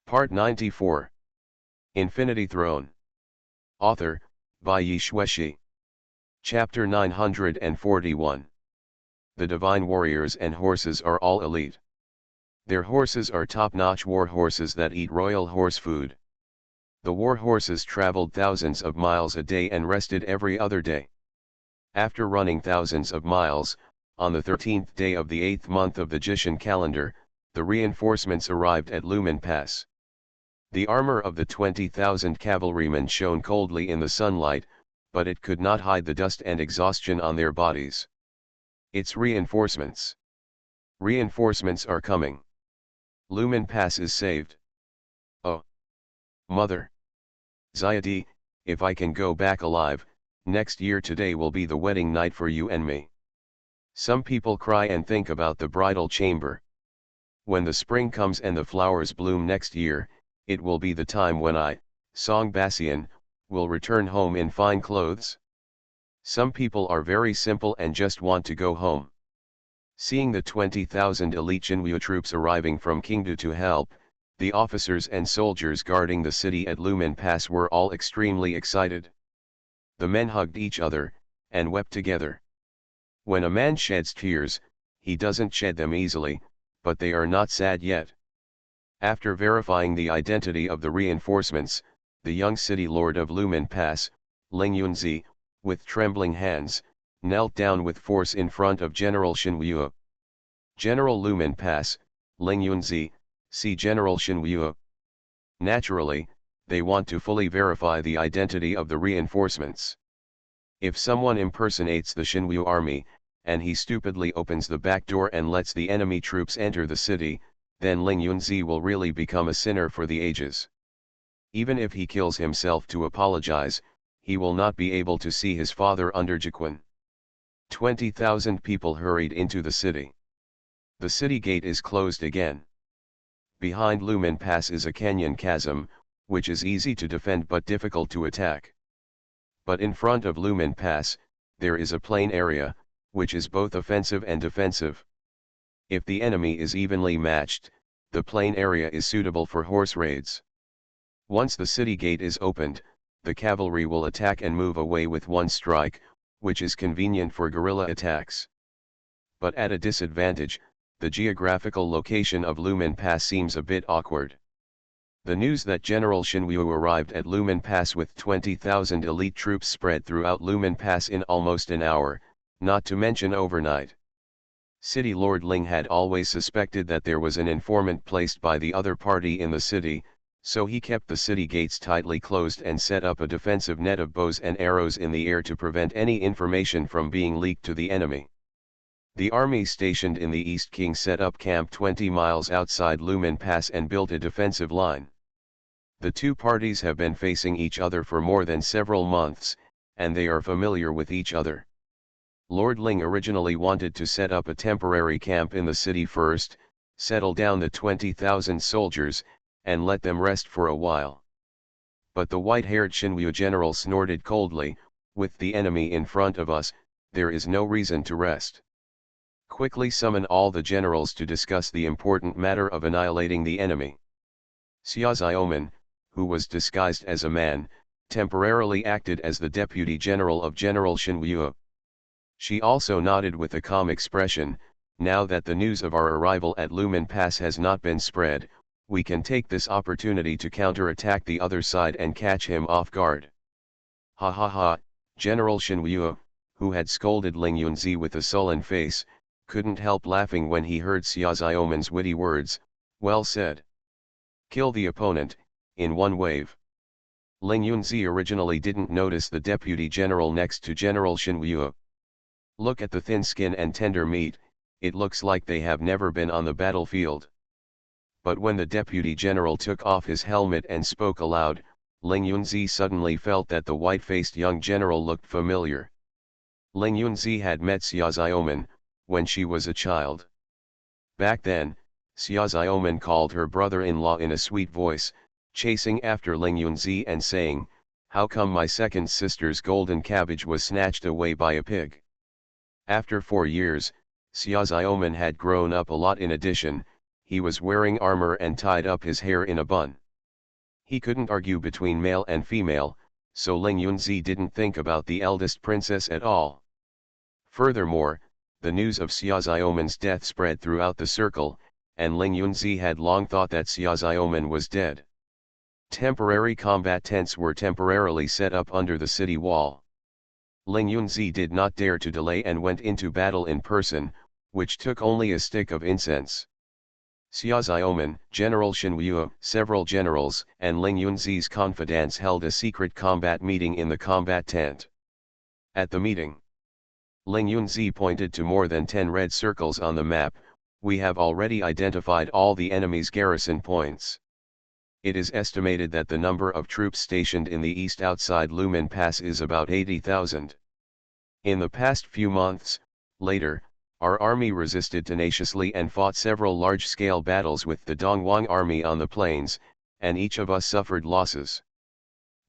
Part 94. Infinity Throne. Author, Bai Yi Xueshi. Chapter 941. The divine warriors and horses are all elite. Their horses are top-notch war horses that eat royal horse food. The war horses traveled thousands of miles a day and rested every other day. After running thousands of miles, on the 13th day of the 8th month of the Jishan calendar, the reinforcements arrived at Lumen Pass. The armor of the 20,000 cavalrymen shone coldly in the sunlight, but it could not hide the dust and exhaustion on their bodies. It's reinforcements. Reinforcements are coming. Lumen Pass is saved. Oh, mother. Zayadi, if I can go back alive, next year today will be the wedding night for you and me. Some people cry and think about the bridal chamber. When the spring comes and the flowers bloom next year, it will be the time when I, Song Basian, will return home in fine clothes. Some people are very simple and just want to go home. Seeing the 20,000 elite Xinyu troops arriving from Qingdu to help, the officers and soldiers guarding the city at Lumen Pass were all extremely excited. The men hugged each other, and wept together. When a man sheds tears, he doesn't shed them easily, but they are not sad yet. After verifying the identity of the reinforcements, the young city lord of Lumen Pass, Ling Yunzi, with trembling hands, knelt down with force in front of General Xinyu. General Lumen Pass, Ling Yunzi, see General Xinyu. Naturally, they want to fully verify the identity of the reinforcements. If someone impersonates the Xinyu army, and he stupidly opens the back door and lets the enemy troops enter the city, then Ling Yunzi will really become a sinner for the ages. Even if he kills himself to apologize, he will not be able to see his father under Jiquan. 20,000 people hurried into the city. The city gate is closed again. Behind Lumen Pass is a canyon chasm, which is easy to defend but difficult to attack. But in front of Lumen Pass, there is a plain area, which is both offensive and defensive. If the enemy is evenly matched, the plain area is suitable for horse raids. Once the city gate is opened, the cavalry will attack and move away with one strike, which is convenient for guerrilla attacks. But at a disadvantage, the geographical location of Lumen Pass seems a bit awkward. The news that General Xinyu arrived at Lumen Pass with 20,000 elite troops spread throughout Lumen Pass in almost an hour, not to mention overnight. City Lord Ling had always suspected that there was an informant placed by the other party in the city, so he kept the city gates tightly closed and set up a defensive net of bows and arrows in the air to prevent any information from being leaked to the enemy. The army stationed in the East King set up camp 20 miles outside Lumen Pass and built a defensive line. The two parties have been facing each other for more than several months, and they are familiar with each other. Lord Ling originally wanted to set up a temporary camp in the city first, settle down the 20,000 soldiers, and let them rest for a while. But the white-haired Xinyu general snorted coldly, "With the enemy in front of us, there is no reason to rest. Quickly summon all the generals to discuss the important matter of annihilating the enemy." Xia Xiaoman, who was disguised as a man, temporarily acted as the deputy general of General Xinyu. She also nodded with a calm expression, "Now that the news of our arrival at Lumen Pass has not been spread, we can take this opportunity to counterattack the other side and catch him off guard." Ha ha ha. General Xinyu, who had scolded Ling Yunzi with a sullen face, couldn't help laughing when he heard Xia Xiaoman's witty words. Well said. Kill the opponent, in one wave. Ling Yunzi originally didn't notice the deputy general next to General Xinyu. Look at the thin skin and tender meat, it looks like they have never been on the battlefield. But when the deputy general took off his helmet and spoke aloud, Ling Yunzi suddenly felt that the white-faced young general looked familiar. Ling Yunzi had met Xia Xiaoman, when she was a child. Back then, Xia Xiaoman called her brother-in-law in a sweet voice, chasing after Ling Yunzi and saying, "How come my second sister's golden cabbage was snatched away by a pig?" After 4 years, Xia Xiaoman had grown up a lot. In addition, he was wearing armor and tied up his hair in a bun. He couldn't argue between male and female, so Ling Yunzi didn't think about the eldest princess at all. Furthermore, the news of Xia Xiaomen's death spread throughout the circle, and Ling Yunzi had long thought that Xia Xiaomen was dead. Temporary combat tents were temporarily set up under the city wall. Ling Yunzi did not dare to delay and went into battle in person, which took only a stick of incense. Xia Xiaomen, General Shen Wu, several generals, and Ling Yunzi's confidants held a secret combat meeting in the combat tent. At the meeting, Ling Yunzi pointed to more than 10 red circles on the map. We have already identified all the enemy's garrison points. It is estimated that the number of troops stationed in the east outside Lumen Pass is about 80,000. In the past few months, later, our army resisted tenaciously and fought several large-scale battles with the Dongwang army on the plains, and each of us suffered losses.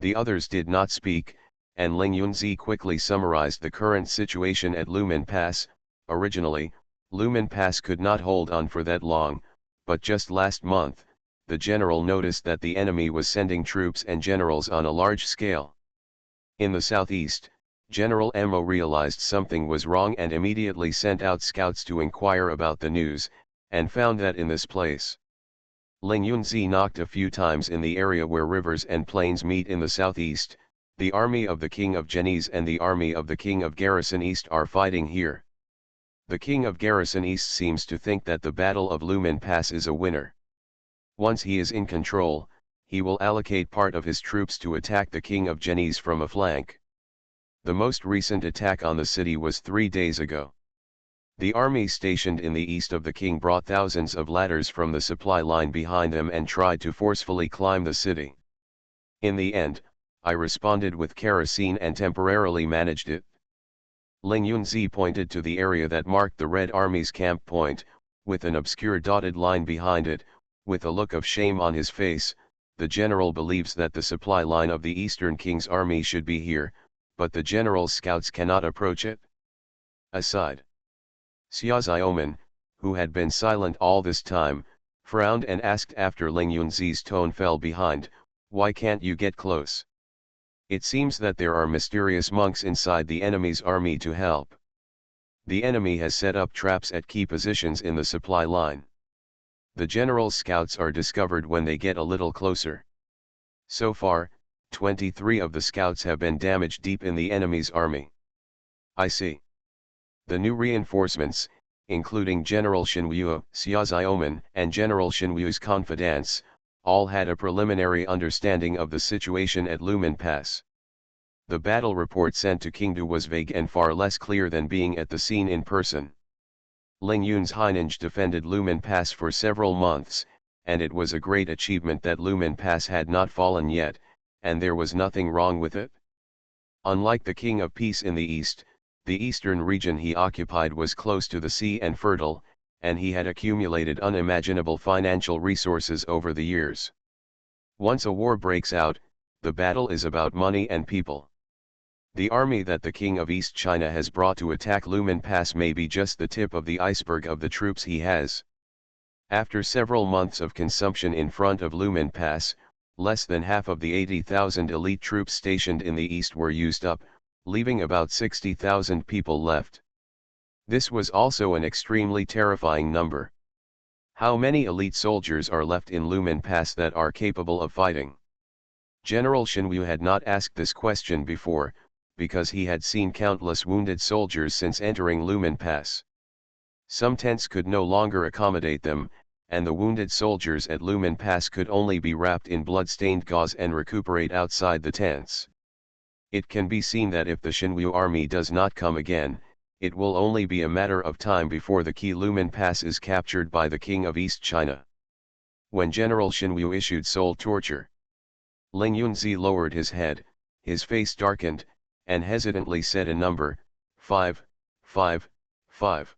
The others did not speak, and Ling Yunzi quickly summarized the current situation at Lumen Pass. Originally, Lumen Pass could not hold on for that long, but just last month, the general noticed that the enemy was sending troops and generals on a large scale. In the southeast, General Mo realized something was wrong and immediately sent out scouts to inquire about the news, and found that in this place. Ling Yunzi knocked a few times in the area where rivers and plains meet in the southeast. The army of the King of Chenese and the army of the King of Garrison East are fighting here. The King of Garrison East seems to think that the Battle of Lumen Pass is a winner. Once he is in control, he will allocate part of his troops to attack the King of Chenese from a flank. The most recent attack on the city was 3 days ago. The army stationed in the east of the king brought thousands of ladders from the supply line behind them and tried to forcefully climb the city. In the end, I responded with kerosene and temporarily managed it. Ling Yunzi pointed to the area that marked the Red Army's camp point, with an obscure dotted line behind it. With a look of shame on his face, the general believes that the supply line of the Eastern King's army should be here, but the general's scouts cannot approach it. Aside. Xia Xiaomen, who had been silent all this time, frowned and asked after Ling Yunzi's tone fell behind, "Why can't you get close? It seems that there are mysterious monks inside the enemy's army to help. The enemy has set up traps at key positions in the supply line. The general's scouts are discovered when they get a little closer. So far, 23 of the scouts have been damaged deep in the enemy's army." I see. The new reinforcements, including General Shen Wu, Xia Xiaomen, and General Shen Wu's confidants, all had a preliminary understanding of the situation at Lumen Pass. The battle report sent to King Du was vague and far less clear than being at the scene in person. Ling Yun's Haininge defended Lumen Pass for several months, and it was a great achievement that Lumen Pass had not fallen yet, and there was nothing wrong with it. Unlike the King of Peace in the east, the eastern region he occupied was close to the sea and fertile, and he had accumulated unimaginable financial resources over the years. Once a war breaks out, the battle is about money and people. The army that the King of East China has brought to attack Lumen Pass may be just the tip of the iceberg of the troops he has. After several months of consumption in front of Lumen Pass, less than half of the 80,000 elite troops stationed in the east were used up, leaving about 60,000 people left. This was also an extremely terrifying number. How many elite soldiers are left in Lumen Pass that are capable of fighting? General Shen Wu had not asked this question before, because he had seen countless wounded soldiers since entering Lumen Pass. Some tents could no longer accommodate them, and the wounded soldiers at Lumen Pass could only be wrapped in blood-stained gauze and recuperate outside the tents. It can be seen that if the Shenwu army does not come again, it will only be a matter of time before the key Lumen Pass is captured by the King of East China. When General Shenwu issued soul torture, Ling Yunzi lowered his head, his face darkened, and hesitantly said a number, 5, 5, 5.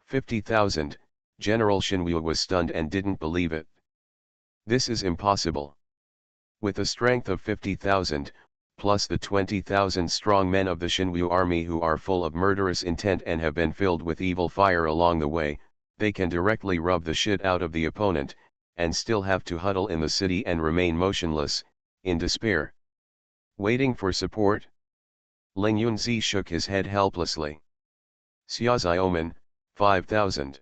50,000. General Shenwu was stunned and didn't believe it. This is impossible. With a strength of 50,000, plus the 20,000 strong men of the Shenwu army who are full of murderous intent and have been filled with evil fire along the way, They can directly rub the shit out of the opponent, and still have to huddle in the city and remain motionless, in despair. Waiting for support? Ling Yunzi shook his head helplessly. Xiaoxiaoman, 5,000.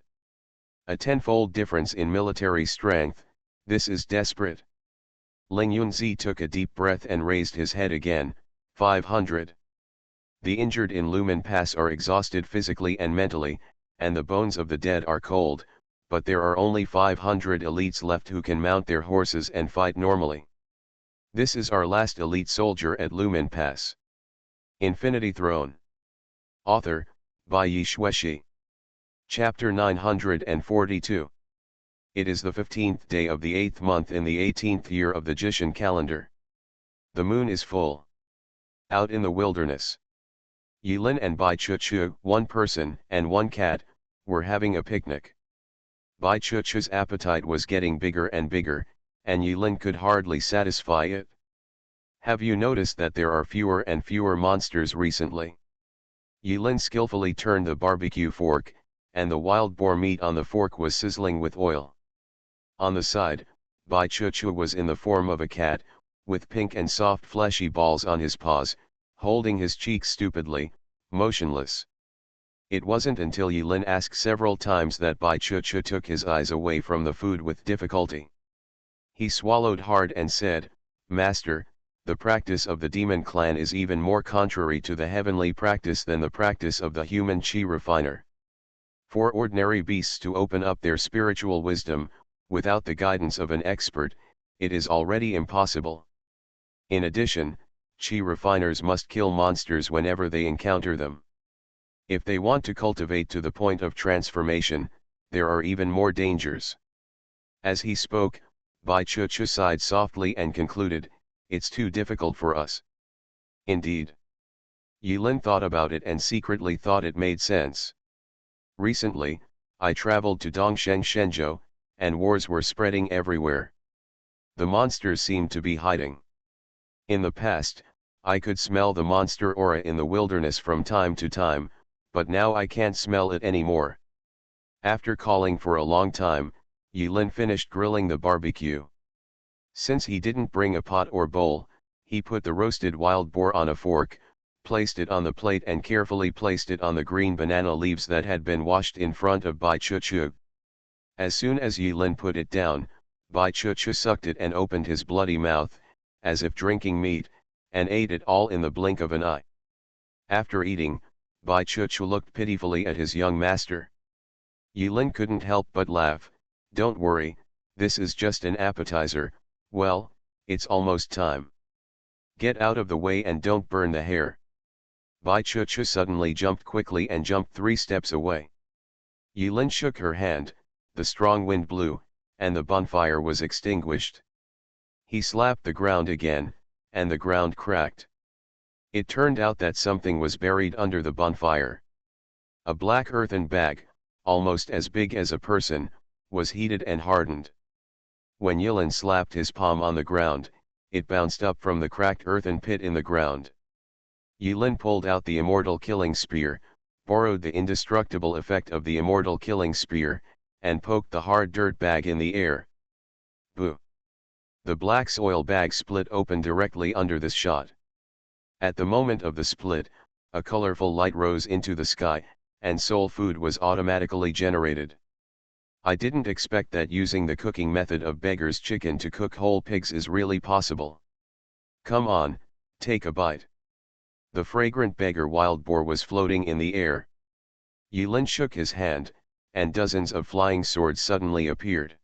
A tenfold difference in military strength, this is desperate. Ling Yunzi took a deep breath and raised his head again, 500. The injured in Lumen Pass are exhausted physically and mentally, and the bones of the dead are cold, but there are only 500 elites left who can mount their horses and fight normally. This is our last elite soldier at Lumen Pass. Infinity Throne. Author, by Yi Xueshi. Chapter 942. It is the 15th day of the 8th month in the 18th year of the Jishan calendar. The moon is full. Out in the wilderness, Yilin and Bai Chuchu, one person and one cat, were having a picnic. Bai Chuchu's appetite was getting bigger and bigger, and Yilin could hardly satisfy it. Have you noticed that there are fewer and fewer monsters recently? Yilin skillfully turned the barbecue fork, and the wild boar meat on the fork was sizzling with oil. On the side, Bai Chuchu was in the form of a cat, with pink and soft fleshy balls on his paws, holding his cheeks stupidly, motionless. It wasn't until Yilin asked several times that Bai Chuchu took his eyes away from the food with difficulty. He swallowed hard and said, "Master, the practice of the demon clan is even more contrary to the heavenly practice than the practice of the human chi refiner. For ordinary beasts to open up their spiritual wisdom, without the guidance of an expert, it is already impossible. In addition, chi refiners must kill monsters whenever they encounter them. If they want to cultivate to the point of transformation, there are even more dangers." As he spoke, Bai Chuchu sighed softly and concluded, "It's too difficult for us." Indeed. Yilin thought about it and secretly thought it made sense. Recently, I traveled to Dongsheng Shenzhou, and wars were spreading everywhere. The monsters seemed to be hiding. In the past, I could smell the monster aura in the wilderness from time to time, but now I can't smell it anymore. After calling for a long time, Yilin finished grilling the barbecue. Since he didn't bring a pot or bowl, he put the roasted wild boar on a fork, placed it on the plate and carefully placed it on the green banana leaves that had been washed in front of Bai Chuchu. As soon as Yilin put it down, Bai Chuchu sucked it and opened his bloody mouth, as if drinking meat, and ate it all in the blink of an eye. After eating, Bai Chuchu looked pitifully at his young master. Yilin couldn't help but laugh. "Don't worry, this is just an appetizer. Well, it's almost time. Get out of the way and don't burn the hair." Bai Chuchu suddenly jumped quickly and jumped 3 steps away. Yilin shook her hand, the strong wind blew, and the bonfire was extinguished. He slapped the ground again, and the ground cracked. It turned out that something was buried under the bonfire. A black earthen bag, almost as big as a person, was heated and hardened. When Yilin slapped his palm on the ground, it bounced up from the cracked earthen pit in the ground. Yilin pulled out the immortal killing spear, borrowed the indestructible effect of the immortal killing spear, and poked the hard dirt bag in the air. Boo! The black soil bag split open directly under this shot. At the moment of the split, a colorful light rose into the sky, and soul food was automatically generated. I didn't expect that using the cooking method of beggar's chicken to cook whole pigs is really possible. Come on, take a bite. The fragrant beggar wild boar was floating in the air. Yilin shook his hand, and dozens of flying swords suddenly appeared.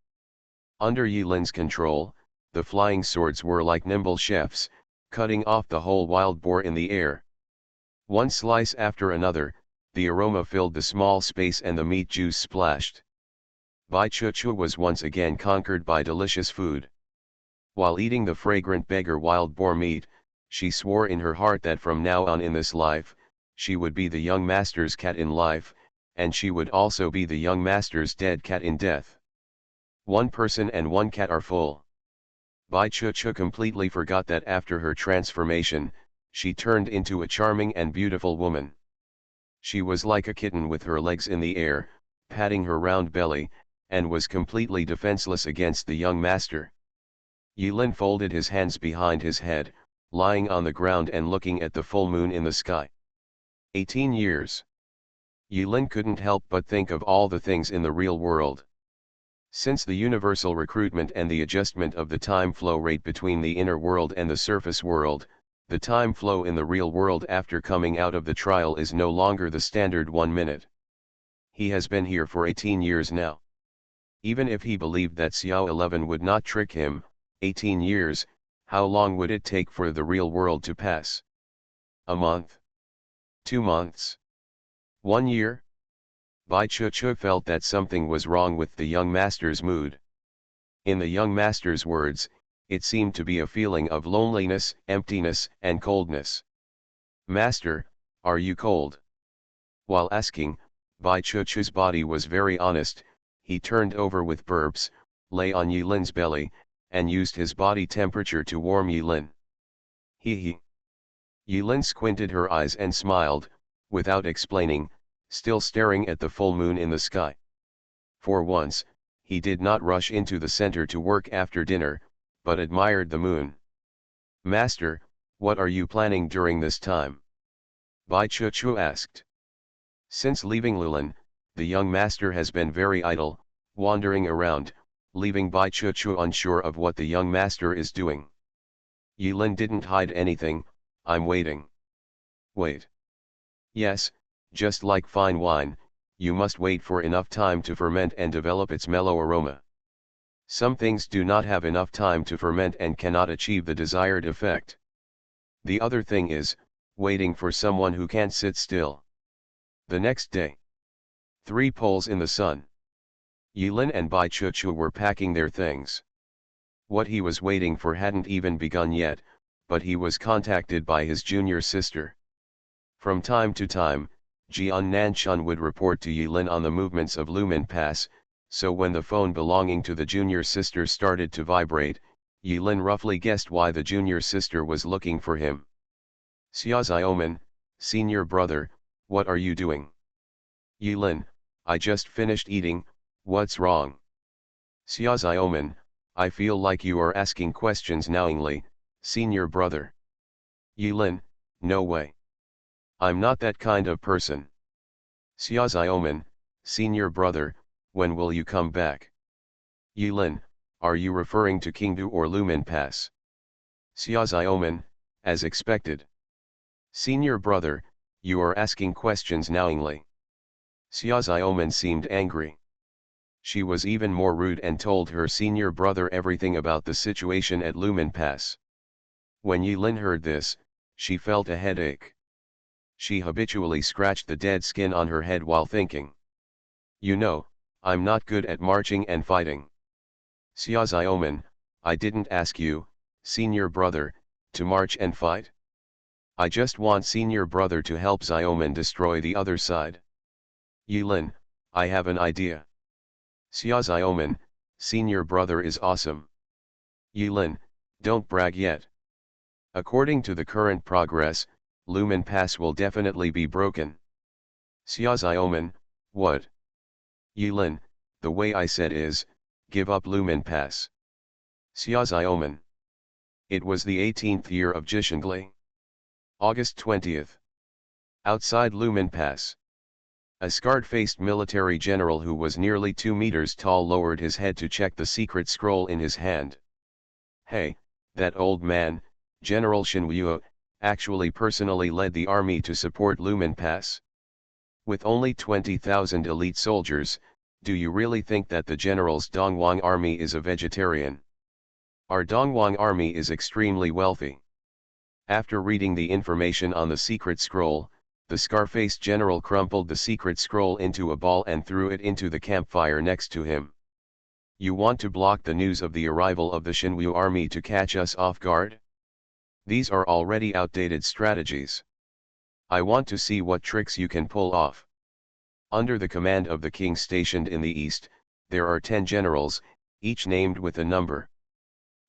Under Yilin's control, the flying swords were like nimble chefs, cutting off the whole wild boar in the air. One slice after another, the aroma filled the small space and the meat juice splashed. Bai Chuchu was once again conquered by delicious food. While eating the fragrant beggar wild boar meat, she swore in her heart that from now on in this life, she would be the young master's cat in life, and she would also be the young master's dead cat in death. One person and one cat are full. Bai Chuchu completely forgot that after her transformation, she turned into a charming and beautiful woman. She was like a kitten with her legs in the air, patting her round belly, and was completely defenseless against the young master. Yulin folded his hands behind his head, lying on the ground and looking at the full moon in the sky. 18 years. Yulin couldn't help but think of all the things in the real world. Since the universal recruitment and the adjustment of the time flow rate between the inner world and the surface world, the time flow in the real world after coming out of the trial is no longer the standard 1 minute. He has been here for 18 years now. Even if he believed that Xiao 11 would not trick him, 18 years, how long would it take for the real world to pass? A month? 2 months? 1 year? Bai Chuchu felt that something was wrong with the young master's mood. In the young master's words, it seemed to be a feeling of loneliness, emptiness, and coldness. "Master, are you cold?" While asking, Bai Chuchu's body was very honest. He turned over with burps, lay on Yilin's belly, and used his body temperature to warm Yilin. He. Yilin squinted her eyes and smiled, without explaining, still staring at the full moon in the sky. For once, he did not rush into the center to work after dinner, but admired the moon. "Master, what are you planning during this time?" Bai Chuchu asked. Since leaving Lulin, the young master has been very idle, wandering around, leaving Bai Chuchu unsure of what the young master is doing. Yilin didn't hide anything. "I'm waiting." "Wait?" "Yes, just like fine wine, you must wait for enough time to ferment and develop its mellow aroma. Some things do not have enough time to ferment and cannot achieve the desired effect. The other thing is, waiting for someone who can't sit still." The next day. 3 poles in the sun. Yilin and Bai Chuchu were packing their things. What he was waiting for hadn't even begun yet, but he was contacted by his junior sister. From time to time, Jian Nanchun would report to Yilin on the movements of Lumen Pass, so when the phone belonging to the junior sister started to vibrate, Yilin roughly guessed why the junior sister was looking for him. "Xia Ziomen, senior brother, what are you doing?" "Yilin, I just finished eating, what's wrong?" "Xia Ziomen, I feel like you are asking questions knowingly, senior brother." "Yilin, no way. I'm not that kind of person." "Xia Ziomen, senior brother, when will you come back?" "Yilin, are you referring to Qingdu or Lumen Pass?" "Xia Ziomen, as expected." "Senior brother, you are asking questions knowingly." Xia Ziomen seemed angry. She was even more rude and told her senior brother everything about the situation at Lumen Pass. When Yilin heard this, she felt a headache. She habitually scratched the dead skin on her head while thinking. "You know, I'm not good at marching and fighting." "Xia Ziomen, I didn't ask you, senior brother, to march and fight. I just want senior brother to help Ziomen destroy the other side." "Yilin, I have an idea." "Xia Ziomen, senior brother is awesome." "Yilin, don't brag yet. According to the current progress, Lumen Pass will definitely be broken." "Xia Ziomen, what?" "Yilin, the way I said is, give up Lumen Pass." "Xia Ziomen." It was the 18th year of Jishengli. August 20th. Outside Lumen Pass. A scarred-faced military general who was nearly 2 meters tall lowered his head to check the secret scroll in his hand. "Hey, that old man, General Shinwuo, actually personally led the army to support Lumen Pass. With only 20,000 elite soldiers, do you really think that the general's Dongwang army is a vegetarian? Our Dongwang army is extremely wealthy." After reading the information on the secret scroll, the scar-faced general crumpled the secret scroll into a ball and threw it into the campfire next to him. "You want to block the news of the arrival of the Shinwu army to catch us off guard? These are already outdated strategies. I want to see what tricks you can pull off." Under the command of the king stationed in the east, there are 10 generals, each named with a number.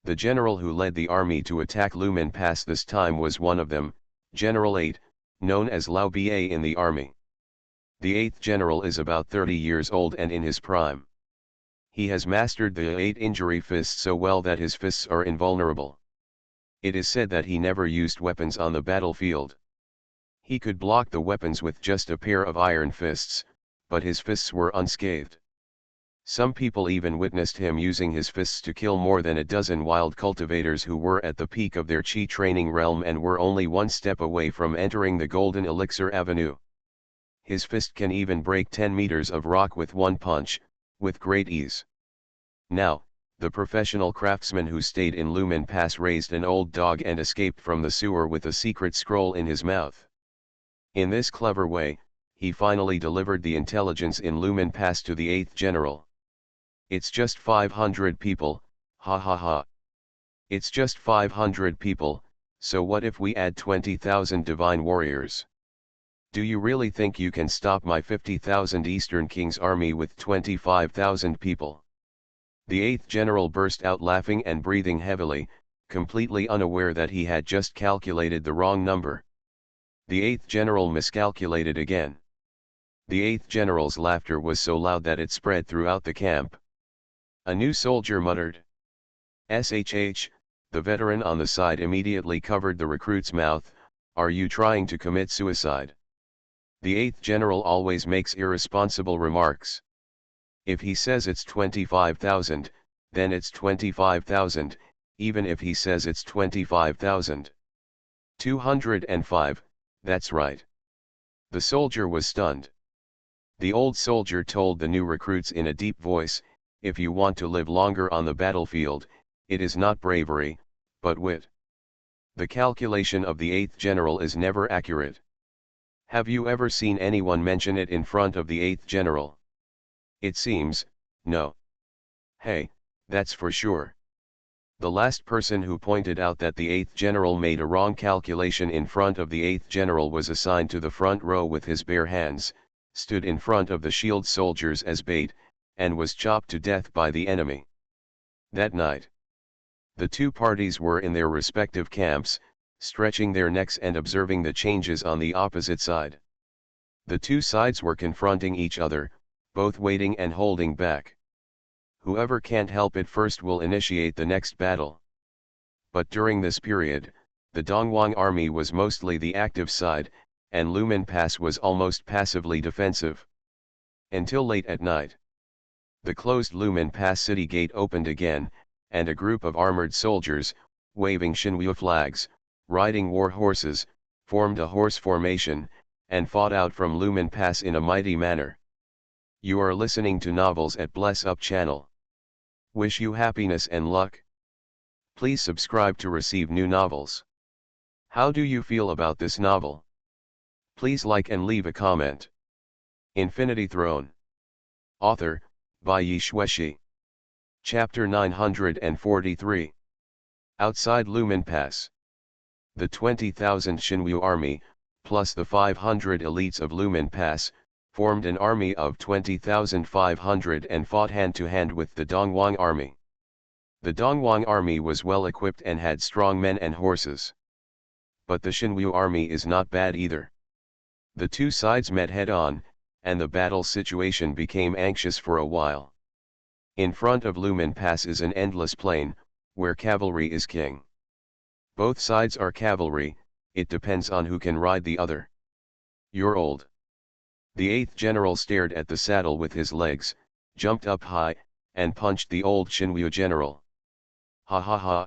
The general who led the army to attack Lumen Pass this time was one of them, General 8, known as Lao Ba in the army. The 8th general is about 30 years old and in his prime. He has mastered the 8 injury fist so well that his fists are invulnerable. It is said that he never used weapons on the battlefield. He could block the weapons with just a pair of iron fists, but his fists were unscathed. Some people even witnessed him using his fists to kill more than a dozen wild cultivators who were at the peak of their chi training realm and were only one step away from entering the Golden Elixir Avenue. His fist can even break 10 meters of rock with one punch, with great ease. Now, the professional craftsman who stayed in Lumen Pass raised an old dog and escaped from the sewer with a secret scroll in his mouth. In this clever way, he finally delivered the intelligence in Lumen Pass to the 8th general. It's just 500 people, ha ha ha. It's just 500 people, so what if we add 20,000 divine warriors? Do you really think you can stop my 50,000 Eastern King's army with 25,000 people? The 8th general burst out laughing and breathing heavily, completely unaware that he had just calculated the wrong number. The 8th general miscalculated again. The 8th general's laughter was so loud that it spread throughout the camp. A new soldier muttered. "SHH," the veteran on the side immediately covered the recruit's mouth. "Are you trying to commit suicide?" The 8th general always makes irresponsible remarks. If he says it's 25,000, then it's 25,000, even if he says it's 25,000. 205, that's right. The soldier was stunned. The old soldier told the new recruits in a deep voice, "If you want to live longer on the battlefield, it is not bravery, but wit." The calculation of the 8th general is never accurate. Have you ever seen anyone mention it in front of the 8th general? It seems, no. Hey, that's for sure. The last person who pointed out that the 8th general made a wrong calculation in front of the 8th general was assigned to the front row with his bare hands, stood in front of the shield soldiers as bait, and was chopped to death by the enemy. That night, the two parties were in their respective camps, stretching their necks and observing the changes on the opposite side. The two sides were confronting each other, both waiting and holding back. Whoever can't help it first will initiate the next battle. But during this period, the Dongwang army was mostly the active side, and Lumen Pass was almost passively defensive. Until late at night. The closed Lumen Pass city gate opened again, and a group of armored soldiers, waving Xinyu flags, riding war horses, formed a horse formation, and fought out from Lumen Pass in a mighty manner. You are listening to Novels at Bless Up channel. Wish you happiness and luck. Please subscribe to receive new novels. How do you feel about this novel? Please like and leave a comment. Infinity Throne. Author, by Yi Shueshi. Chapter 943. Outside Lumen Pass. The 20,000 Xinyu army, plus the 500 elites of Lumen Pass, formed an army of 20,500 and fought hand-to-hand with the Dongwang army. The Dongwang army was well equipped and had strong men and horses. But the Xinyu army is not bad either. The two sides met head-on, and the battle situation became anxious for a while. In front of Lumen Pass is an endless plain, where cavalry is king. Both sides are cavalry, it depends on who can ride the other. You're old. The 8th general stared at the saddle with his legs, jumped up high, and punched the old Xinyu general. Ha ha ha.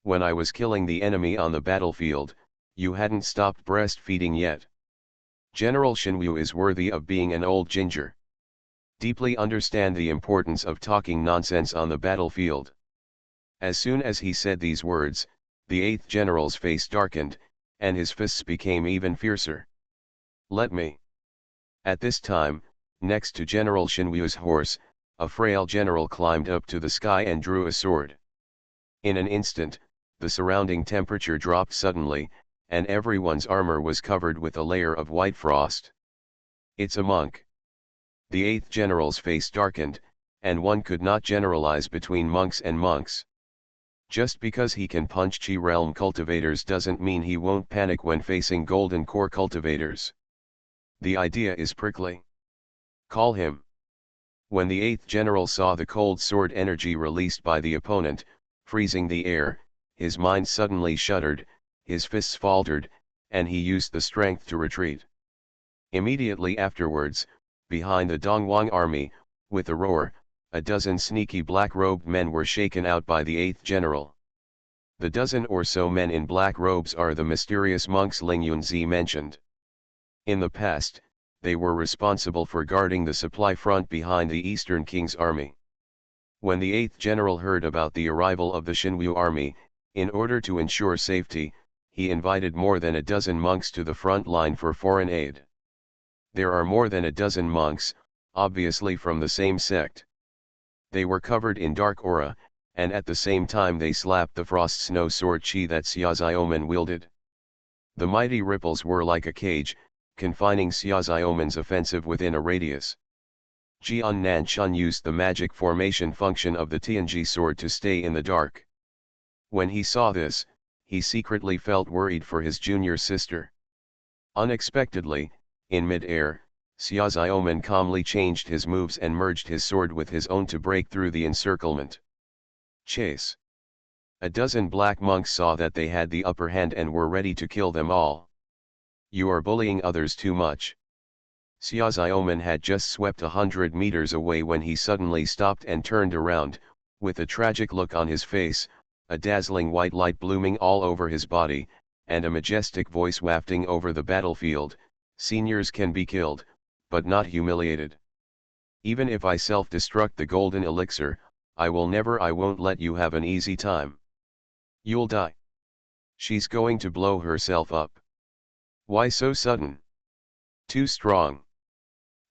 When I was killing the enemy on the battlefield, you hadn't stopped breastfeeding yet. General Xinyu is worthy of being an old ginger. Deeply understand the importance of talking nonsense on the battlefield. As soon as he said these words, the 8th general's face darkened, and his fists became even fiercer. Let me. At this time, next to General Xinyu's horse, a frail general climbed up to the sky and drew a sword. In an instant, the surrounding temperature dropped suddenly, and everyone's armor was covered with a layer of white frost. It's a monk. The 8th general's face darkened, and one could not generalize between monks and monks. Just because he can punch Chi realm cultivators doesn't mean he won't panic when facing golden core cultivators. The idea is prickly. Call him. When the 8th general saw the cold sword energy released by the opponent, freezing the air, his mind suddenly shuddered, his fists faltered, and he used the strength to retreat. Immediately afterwards, behind the Dongwang army, with a roar, a dozen sneaky black-robed men were shaken out by the 8th general. The dozen or so men in black robes are the mysterious monks Ling Yunzi mentioned. In the past, they were responsible for guarding the supply front behind the Eastern King's army. When the 8th general heard about the arrival of the Xinwu army, in order to ensure safety, he invited more than a dozen monks to the front line for foreign aid. There are more than a dozen monks, obviously from the same sect. They were covered in dark aura, and at the same time they slapped the frost snow sword chi that Xia Ziomen wielded. The mighty ripples were like a cage, confining Xia Ziomen's offensive within a radius. Jian Nanchun used the magic formation function of the Tianji sword to stay in the dark. When he saw this, he secretly felt worried for his junior sister. Unexpectedly, in mid-air, Xia Ziomen calmly changed his moves and merged his sword with his own to break through the encirclement. Chase. A dozen black monks saw that they had the upper hand and were ready to kill them all. You are bullying others too much. Xia Ziomen had just swept 100 meters away when he suddenly stopped and turned around, with a tragic look on his face, a dazzling white light blooming all over his body, and a majestic voice wafting over the battlefield. Seniors can be killed, but not humiliated. Even if I self-destruct the golden elixir, I won't let you have an easy time. You'll die. She's going to blow herself up. Why so sudden? Too strong.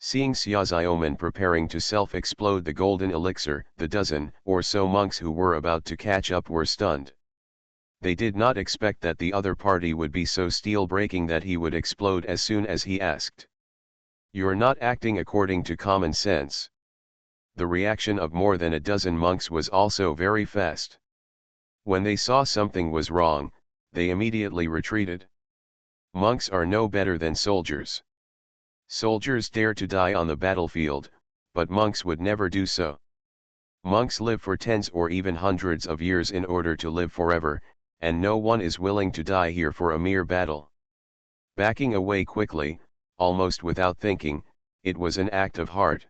Seeing Xia Ziomen preparing to self-explode the golden elixir, the dozen or so monks who were about to catch up were stunned. They did not expect that the other party would be so steel-breaking that he would explode as soon as he asked. You're not acting according to common sense. The reaction of more than a dozen monks was also very fast. When they saw something was wrong, they immediately retreated. Monks are no better than soldiers. Soldiers dare to die on the battlefield, but monks would never do so. Monks live for tens or even hundreds of years in order to live forever, and no one is willing to die here for a mere battle. Backing away quickly, almost without thinking, it was an act of heart.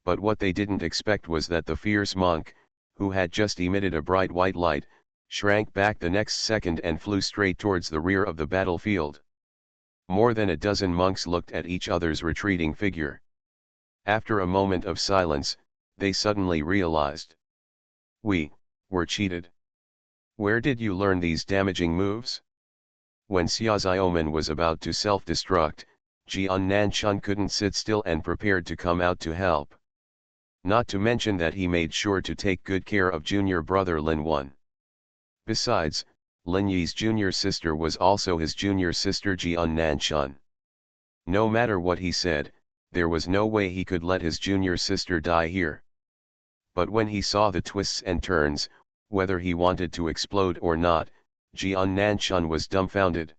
But what they didn't expect was that the fierce monk, who had just emitted a bright white light, shrank back the next second and flew straight towards the rear of the battlefield. More than a dozen monks looked at each other's retreating figure. After a moment of silence, they suddenly realized. We were cheated. Where did you learn these damaging moves? When Xia Ziomen was about to self-destruct, Jian Nanchun couldn't sit still and prepared to come out to help. Not to mention that he made sure to take good care of junior brother Lin Wan. Besides, Lin Yi's junior sister was also his junior sister Jian Nanchun. No matter what he said, there was no way he could let his junior sister die here. But when he saw the twists and turns, whether he wanted to explode or not, Jian Nanchun was dumbfounded.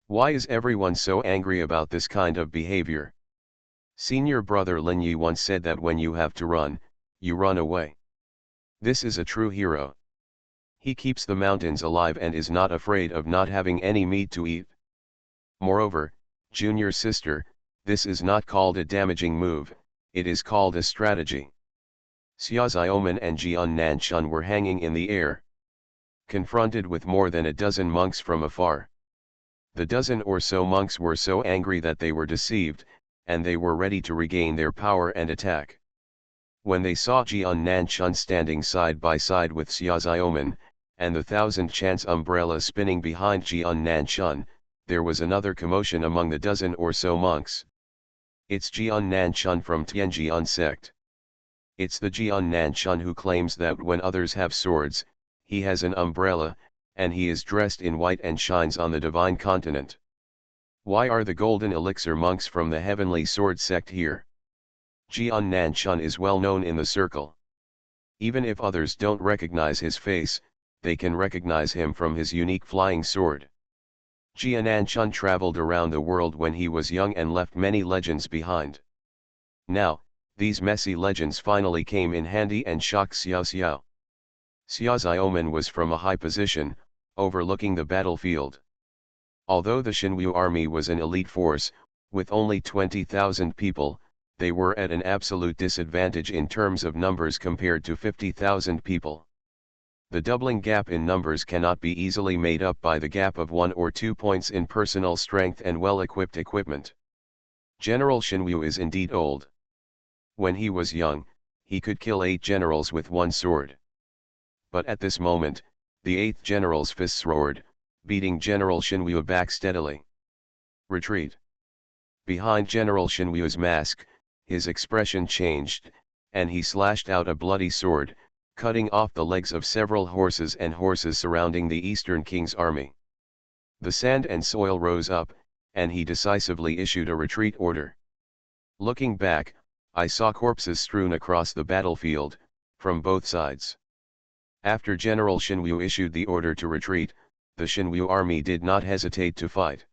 Why is everyone so angry about this kind of behavior? Senior brother Lin Yi once said that when you have to run, you run away. This is a true hero. He keeps the mountains alive and is not afraid of not having any meat to eat. Moreover, junior sister, this is not called a damaging move, it is called a strategy. Xia Ziomen and Jian Nanchun were hanging in the air, confronted with more than a dozen monks from afar. The dozen or so monks were so angry that they were deceived, and they were ready to regain their power and attack. When they saw Jian Nanchun standing side by side with Xia Ziomen, and the thousand chance umbrella spinning behind Jian Nanchun, there was another commotion among the dozen or so monks. It's Jian Nanchun from Tianjian sect. It's the Jian Nanchun who claims that when others have swords, he has an umbrella, and he is dressed in white and shines on the divine continent. Why are the golden elixir monks from the heavenly sword sect here? Jian Nanchun is well known in the circle. Even if others don't recognize his face, they can recognize him from his unique flying sword. Jianan Chun traveled around the world when he was young and left many legends behind. Now, these messy legends finally came in handy and shocked Xiao Xiao. Xiao Ziomen was from a high position, overlooking the battlefield. Although the Xinyu army was an elite force, with only 20,000 people, they were at an absolute disadvantage in terms of numbers compared to 50,000 people. The doubling gap in numbers cannot be easily made up by the gap of 1 or 2 points in personal strength and well-equipped equipment. General Xinyu is indeed old. When he was young, he could kill 8 generals with one sword. But at this moment, the 8th general's fists roared, beating General Xinyu back steadily. Retreat. Behind General Xinyu's mask, his expression changed, and he slashed out a bloody sword, cutting off the legs of several horses and horses surrounding the Eastern King's army. The sand and soil rose up, and he decisively issued a retreat order. Looking back, I saw corpses strewn across the battlefield, from both sides. After General Xinyu issued the order to retreat, the Xinyu army did not hesitate to fight.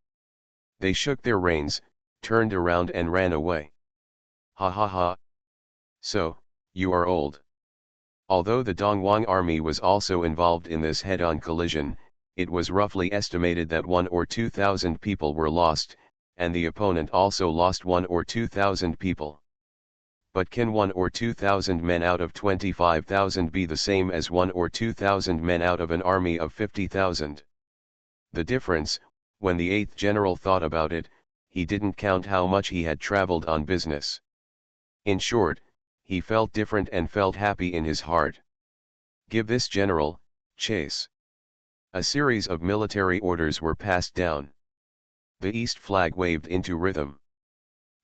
They shook their reins, turned around and ran away. Ha ha ha. So, you are old. Although the Dongwang army was also involved in this head-on collision, it was roughly estimated that 1 or 2,000 people were lost, and the opponent also lost 1 or 2,000 people. But can 1 or 2,000 men out of 25,000 be the same as 1 or 2,000 men out of an army of 50,000? The difference, when the 8th general thought about it, he didn't count how much he had traveled on business. In short, he felt different and felt happy in his heart. Give this general, chase. A series of military orders were passed down. The east flag waved into rhythm.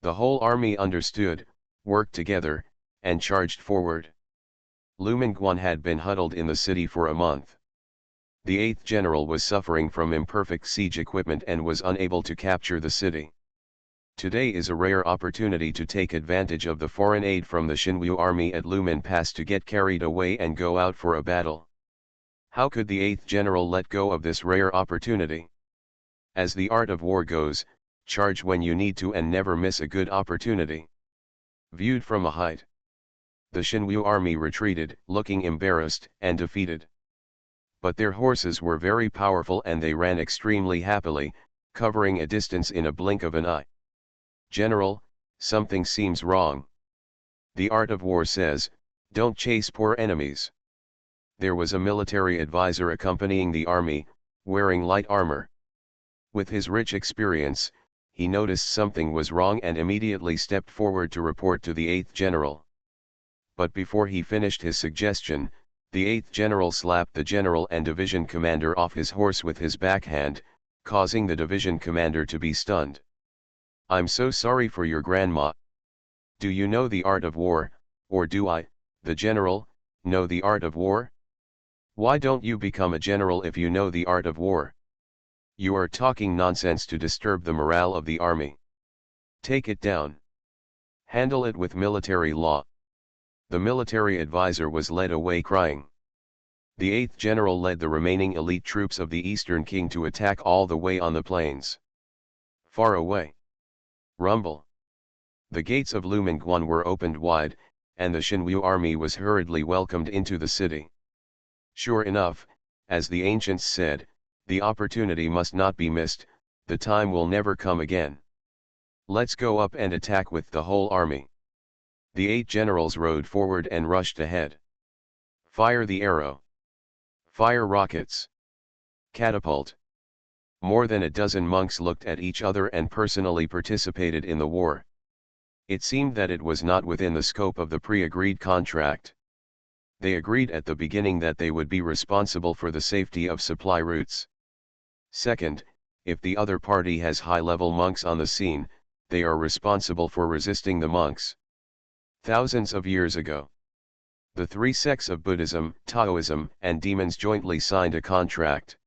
The whole army understood, worked together, and charged forward. Lumingguan had been huddled in the city for a month. The 8th general was suffering from imperfect siege equipment and was unable to capture the city. Today is a rare opportunity to take advantage of the foreign aid from the Xinyu army at Lumen Pass to get carried away and go out for a battle. How could the 8th general let go of this rare opportunity? As the art of war goes, charge when you need to and never miss a good opportunity. Viewed from a height, the Xinyu army retreated, looking embarrassed and defeated. But their horses were very powerful and they ran extremely happily, covering a distance in a blink of an eye. General, something seems wrong. The art of war says, don't chase poor enemies. There was a military advisor accompanying the army, wearing light armor. With his rich experience, he noticed something was wrong and immediately stepped forward to report to the 8th general. But before he finished his suggestion, the 8th general slapped the general and division commander off his horse with his backhand, causing the division commander to be stunned. I'm so sorry for your grandma. Do you know the art of war, or do I, the general, know the art of war? Why don't you become a general if you know the art of war? You are talking nonsense to disturb the morale of the army. Take it down. Handle it with military law. The military advisor was led away crying. The 8th general led the remaining elite troops of the Eastern King to attack all the way on the plains. Far away. Rumble. The gates of Lumingguan were opened wide, and the Xinyu army was hurriedly welcomed into the city. Sure enough, as the ancients said, the opportunity must not be missed, the time will never come again. Let's go up and attack with the whole army. The 8 generals rode forward and rushed ahead. Fire the arrow. Fire rockets. Catapult. More than a dozen monks looked at each other and personally participated in the war. It seemed that it was not within the scope of the pre-agreed contract. They agreed at the beginning that they would be responsible for the safety of supply routes. Second, if the other party has high-level monks on the scene, they are responsible for resisting the monks. Thousands of years ago, the 3 sects of Buddhism, Taoism, and demons jointly signed a contract.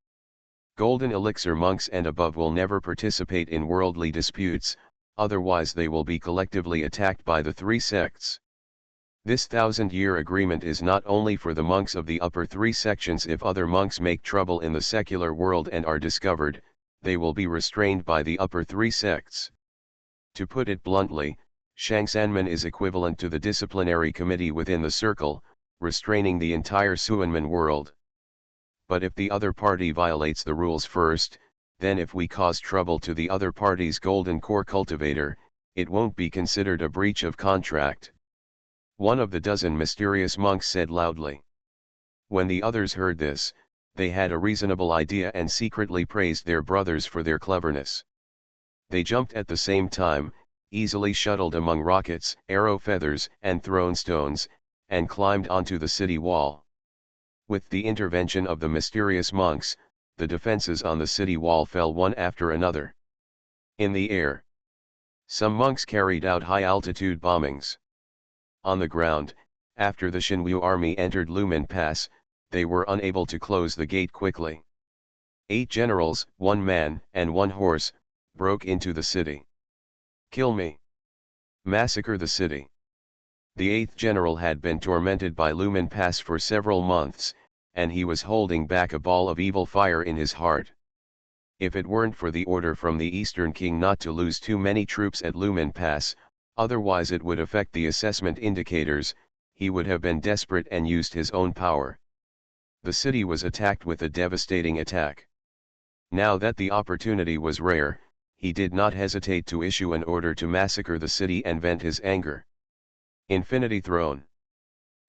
Golden elixir monks and above will never participate in worldly disputes, otherwise they will be collectively attacked by the 3 sects. This 1,000-year agreement is not only for the monks of the upper 3 sections. If other monks make trouble in the secular world and are discovered, they will be restrained by the upper three sects. To put it bluntly, Shangsanmen is equivalent to the disciplinary committee within the circle, restraining the entire Suanmen world. But if the other party violates the rules first, then if we cause trouble to the other party's golden core cultivator, it won't be considered a breach of contract. One of the dozen mysterious monks said loudly. When the others heard this, they had a reasonable idea and secretly praised their brothers for their cleverness. They jumped at the same time, easily shuttled among rockets, arrow feathers, and thrown stones, and climbed onto the city wall. With the intervention of the mysterious monks, the defenses on the city wall fell one after another. In the air, some monks carried out high-altitude bombings. On the ground, after the Xinwu army entered Lumen Pass, they were unable to close the gate quickly. 8 generals, 1 man, and 1 horse, broke into the city. Kill me! Massacre the city! The 8th general had been tormented by Lumen Pass for several months, and he was holding back a ball of evil fire in his heart. If it weren't for the order from the Eastern King not to lose too many troops at Lumen Pass, otherwise it would affect the assessment indicators, he would have been desperate and used his own power. The city was attacked with a devastating attack. Now that the opportunity was rare, he did not hesitate to issue an order to massacre the city and vent his anger. Infinity Throne.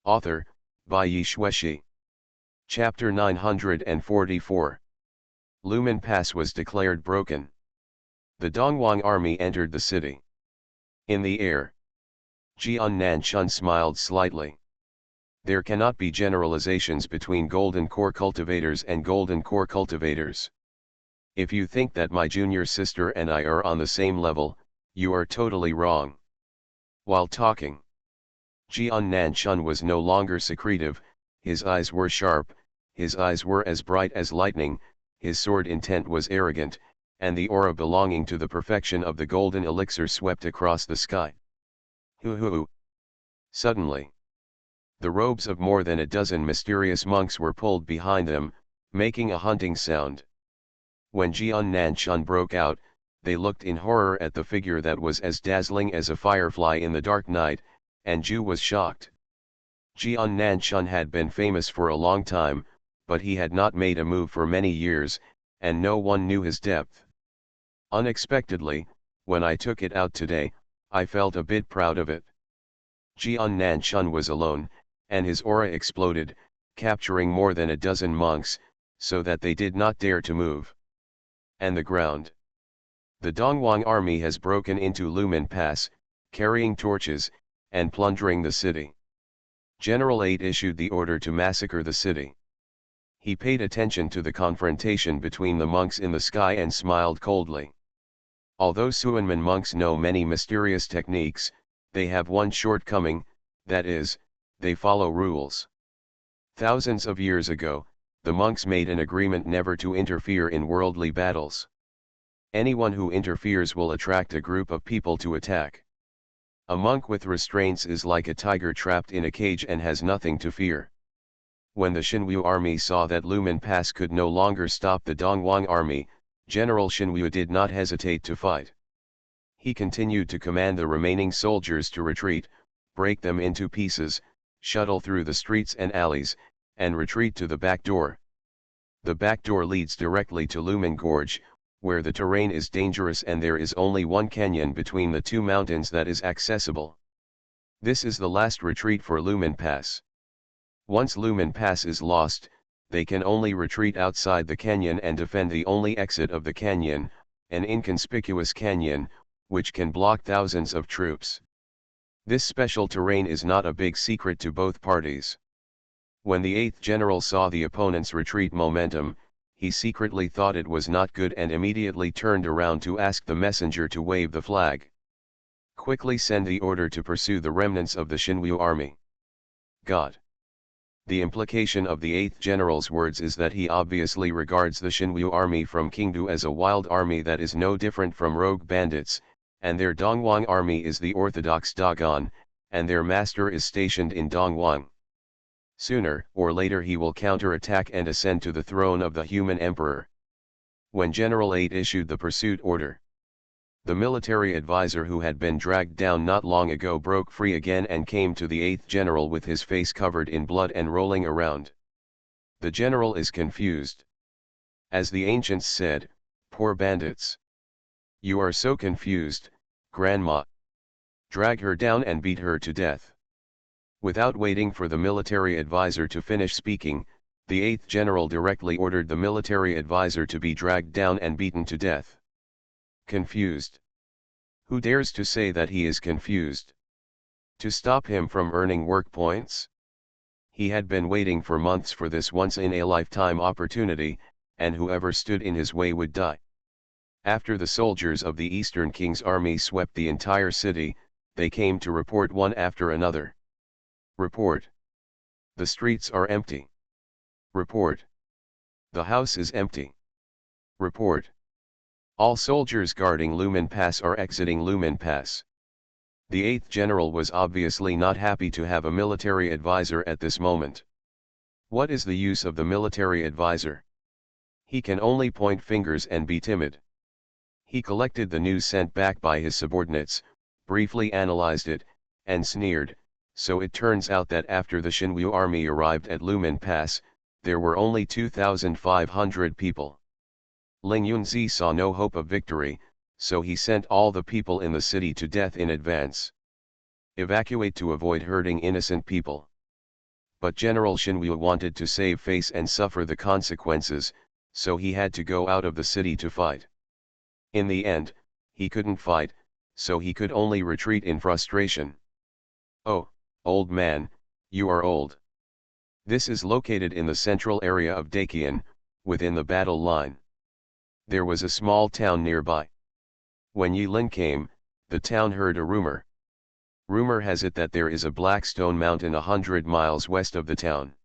Author, by Yi Xueshi. Chapter 944. Lumen Pass was declared broken. The Dongwang army entered the city. In the air, Jian Nanchun smiled slightly. There cannot be generalizations between golden core cultivators and golden core cultivators. If you think that my junior sister and I are on the same level, you are totally wrong. While talking, Jian Nanchun was no longer secretive, his eyes were sharp, his eyes were as bright as lightning, his sword intent was arrogant, and the aura belonging to the perfection of the golden elixir swept across the sky. Hoo-hoo! Suddenly, the robes of more than a dozen mysterious monks were pulled behind them, making a hunting sound. When Jian Nanchun broke out, they looked in horror at the figure that was as dazzling as a firefly in the dark night, and Zhu was shocked. Jian Nanchun had been famous for a long time, but he had not made a move for many years, and no one knew his depth. Unexpectedly, when I took it out today, I felt a bit proud of it. Jian Nanchun was alone, and his aura exploded, capturing more than a dozen monks, so that they did not dare to move. And the ground. The Dongwang army has broken into Lumen Pass, carrying torches, and plundering the city. General 8 issued the order to massacre the city. He paid attention to the confrontation between the monks in the sky and smiled coldly. Although Suanmen monks know many mysterious techniques, they have one shortcoming, that is, they follow rules. Thousands of years ago, the monks made an agreement never to interfere in worldly battles. Anyone who interferes will attract a group of people to attack. A monk with restraints is like a tiger trapped in a cage and has nothing to fear. When the Xinwu army saw that Lumen Pass could no longer stop the Dongwang army, General Xinwu did not hesitate to fight. He continued to command the remaining soldiers to retreat, break them into pieces, shuttle through the streets and alleys, and retreat to the back door. The back door leads directly to Lumen Gorge, where the terrain is dangerous and there is only one canyon between the two mountains that is accessible. This is the last retreat for Lumen Pass. Once Lumen Pass is lost, they can only retreat outside the canyon and defend the only exit of the canyon, an inconspicuous canyon, which can block thousands of troops. This special terrain is not a big secret to both parties. When the 8th general saw the opponent's retreat momentum, he secretly thought it was not good and immediately turned around to ask the messenger to wave the flag. Quickly send the order to pursue the remnants of the Xinwu army. God. The implication of the 8th general's words is that he obviously regards the Xinwu army from Qingdu as a wild army that is no different from rogue bandits, and their Dongwang army is the orthodox Dogon, and their master is stationed in Dongwang. Sooner or later he will counterattack and ascend to the throne of the human emperor. when General 8 issued the pursuit order. The military advisor who had been dragged down not long ago broke free again and came to the 8th general with his face covered in blood and rolling around. The general is confused. As the ancients said, poor bandits. You are so confused, grandma. Drag her down and beat her to death. Without waiting for the military advisor to finish speaking, the 8th general directly ordered the military advisor to be dragged down and beaten to death. Confused. Who dares to say that he is confused? To stop him from earning work points? He had been waiting for months for this once-in-a-lifetime opportunity, and whoever stood in his way would die. After the soldiers of the Eastern King's army swept the entire city, they came to report one after another. Report. The streets are empty. Report. The house is empty. Report. All soldiers guarding Lumen Pass are exiting Lumen Pass. The 8th general was obviously not happy to have a military advisor at this moment. What is the use of the military advisor? He can only point fingers and be timid. He collected the news sent back by his subordinates, briefly analyzed it, and sneered. So it turns out that after the Shinwu army arrived at Lumen Pass, there were only 2,500 people. Ling Yunzi saw no hope of victory, so he sent all the people in the city to death in advance. Evacuate to avoid hurting innocent people. But General Shinwu wanted to save face and suffer the consequences, so he had to go out of the city to fight. In the end, he couldn't fight, so he could only retreat in frustration. Oh, old man, you are old. This is located in the central area of Dakian, within the battle line. There was a small town nearby. When Yilin came, the town heard a rumor. Rumor has it that there is a black stone mountain 100 miles west of the town.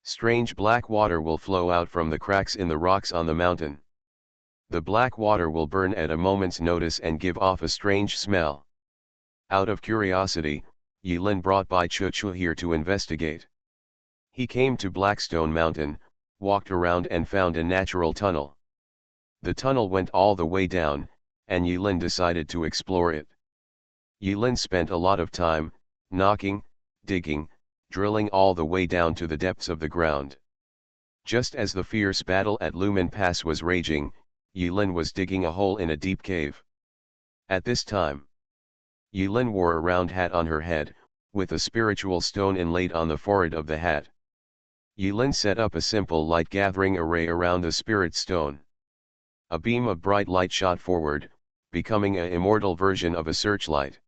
Strange black water will flow out from the cracks in the rocks on the mountain. The black water will burn at a moment's notice and give off a strange smell. Out of curiosity, Yilin brought Bai Chuchu here to investigate. He came to Blackstone Mountain, walked around and found a natural tunnel. The tunnel went all the way down, and Yilin decided to explore it. Yilin spent a lot of time, knocking, digging, drilling all the way down to the depths of the ground. Just as the fierce battle at Lumen Pass was raging, Yilin was digging a hole in a deep cave. At this time, Yilin wore a round hat on her head, with a spiritual stone inlaid on the forehead of the hat. Yilin set up a simple light-gathering array around the spirit stone. A beam of bright light shot forward, becoming an immortal version of a searchlight.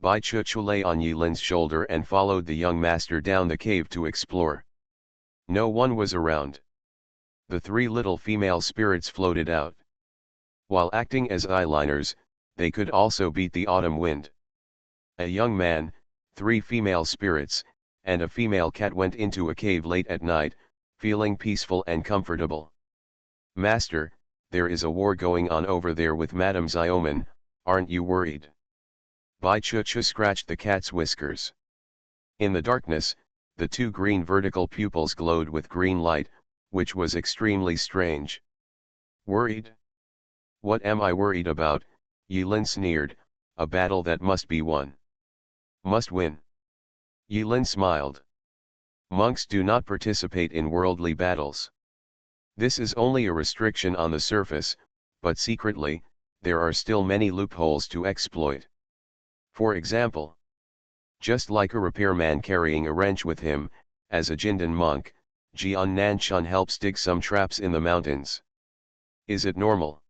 Bai Chuchu lay on Yilin's shoulder and followed the young master down the cave to explore. No one was around. The three little female spirits floated out. While acting as eyeliners, they could also beat the autumn wind. A young man, three female spirits, and a female cat went into a cave late at night, feeling peaceful and comfortable. Master, there is a war going on over there with Madame Xiaoman, aren't you worried? Bai Chuchu scratched the cat's whiskers. In the darkness, the two green vertical pupils glowed with green light, which was extremely strange. Worried? What am I worried about? Yilin sneered, a battle that must be won. Must win. Yilin smiled. Monks do not participate in worldly battles. This is only a restriction on the surface, but secretly, there are still many loopholes to exploit. For example, just like a repairman carrying a wrench with him, as a Jindan monk, Jian Nanshan helps dig some traps in the mountains. Is it normal?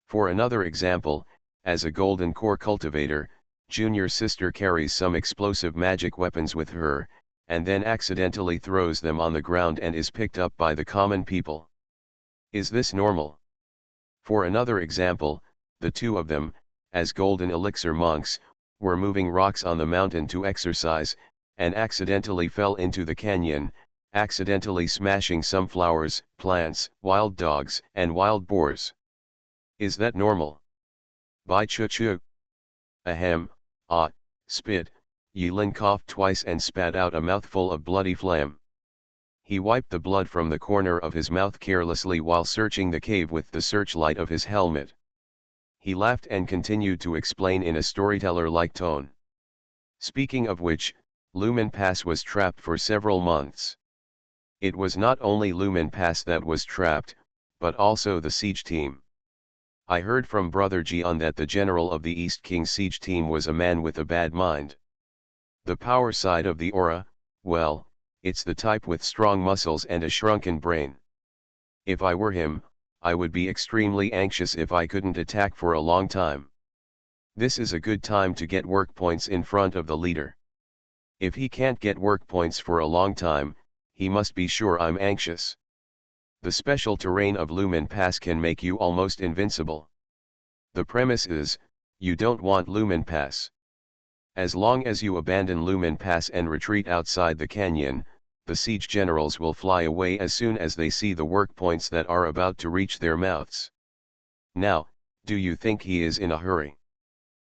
For another example, as a golden core cultivator, junior sister carries some explosive magic weapons with her, and then accidentally throws them on the ground and is picked up by the common people. Is this normal? For another example, the two of them, as golden elixir monks, were moving rocks on the mountain to exercise, and accidentally fell into the canyon, accidentally smashing some flowers, plants, wild dogs, and wild boars. Is that normal? Bai Chuchu. Ahem, ah, spit. Yilin coughed twice and spat out a mouthful of bloody phlegm. He wiped the blood from the corner of his mouth carelessly while searching the cave with the searchlight of his helmet. He laughed and continued to explain in a storyteller-like tone. Speaking of which, Lumen Pass was trapped for several months. It was not only Lumen Pass that was trapped, but also the siege team. I heard from Brother Jian that the general of the East King siege team was a man with a bad mind. The power side of the aura, well, it's the type with strong muscles and a shrunken brain. If I were him, I would be extremely anxious if I couldn't attack for a long time. This is a good time to get work points in front of the leader. If he can't get work points for a long time, he must be sure I'm anxious. The special terrain of Lumen Pass can make you almost invincible. The premise is, you don't want Lumen Pass. As long as you abandon Lumen Pass and retreat outside the canyon, the siege generals will fly away as soon as they see the work points that are about to reach their mouths. Now, do you think he is in a hurry?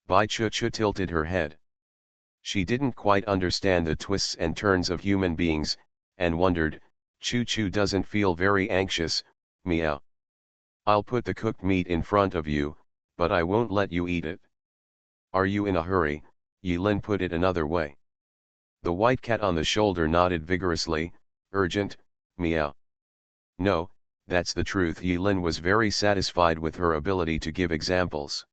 Bai Chu tilted her head. She didn't quite understand the twists and turns of human beings, and wondered, Chu doesn't feel very anxious, meow. I'll put the cooked meat in front of you, but I won't let you eat it. Are you in a hurry? Yilin put it another way. The white cat on the shoulder nodded vigorously, urgent, meow. No, that's the truth. Yilin was very satisfied with her ability to give examples.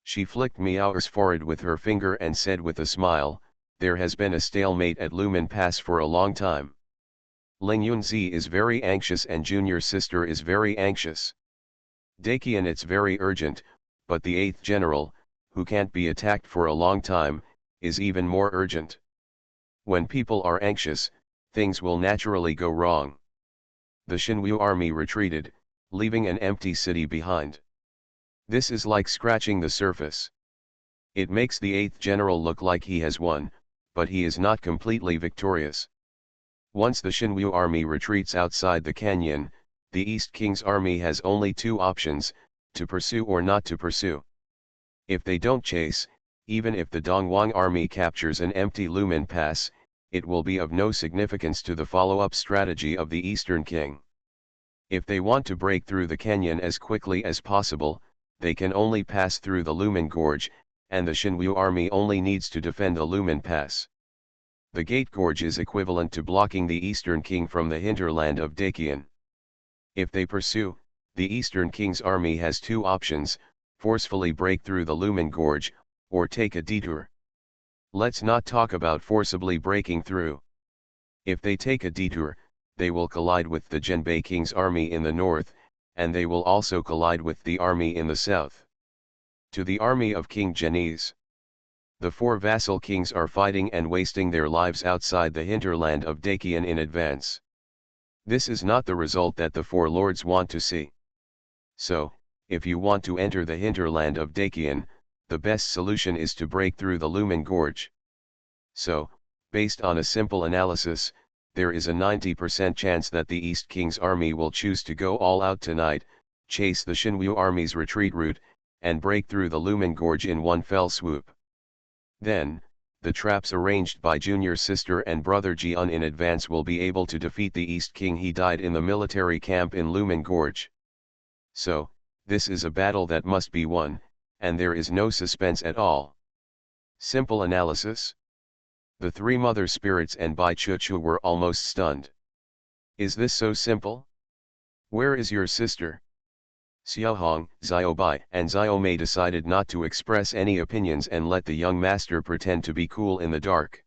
She flicked Meow's forehead with her finger and said with a smile, there has been a stalemate at Lumen Pass for a long time. Ling Yunzi is very anxious and junior sister is very anxious. Dakian, it's very urgent, but the 8th general, who can't be attacked for a long time, is even more urgent. When people are anxious, things will naturally go wrong. The Shinwu army retreated, leaving an empty city behind. This is like scratching the surface. It makes the 8th general look like he has won, but he is not completely victorious. Once the Shinwu army retreats outside the canyon, the East King's army has only two options, to pursue or not to pursue. If they don't chase, even if the Dongwang army captures an empty Lumen Pass, it will be of no significance to the follow-up strategy of the Eastern King. If they want to break through the canyon as quickly as possible, they can only pass through the Lumen Gorge, and the Shinwu army only needs to defend the Lumen Pass. The Gate Gorge is equivalent to blocking the Eastern King from the hinterland of Dakian. If they pursue, the Eastern King's army has two options, forcefully break through the Lumen Gorge, or take a detour. Let's not talk about forcibly breaking through. If they take a detour, they will collide with the Zhenbei King's army in the north, and they will also collide with the army in the south. To the army of King Genies. The four vassal kings are fighting and wasting their lives outside the hinterland of Dakian in advance. This is not the result that the four lords want to see. So, if you want to enter the hinterland of Dakian, the best solution is to break through the Lumen Gorge. So, based on a simple analysis, there is a 90% chance that the East King's army will choose to go all out tonight, chase the Shinwu army's retreat route, and break through the Lumen Gorge in one fell swoop. Then, the traps arranged by junior sister and brother Jian in advance will be able to defeat the East King. He died in the military camp in Lumen Gorge. So, this is a battle that must be won, and there is no suspense at all. Simple analysis. The three mother spirits and Bai Chu were almost stunned. Is this so simple? Where is your sister? Xiaohong, Xiaobai and Xiaomei decided not to express any opinions and let the young master pretend to be cool in the dark.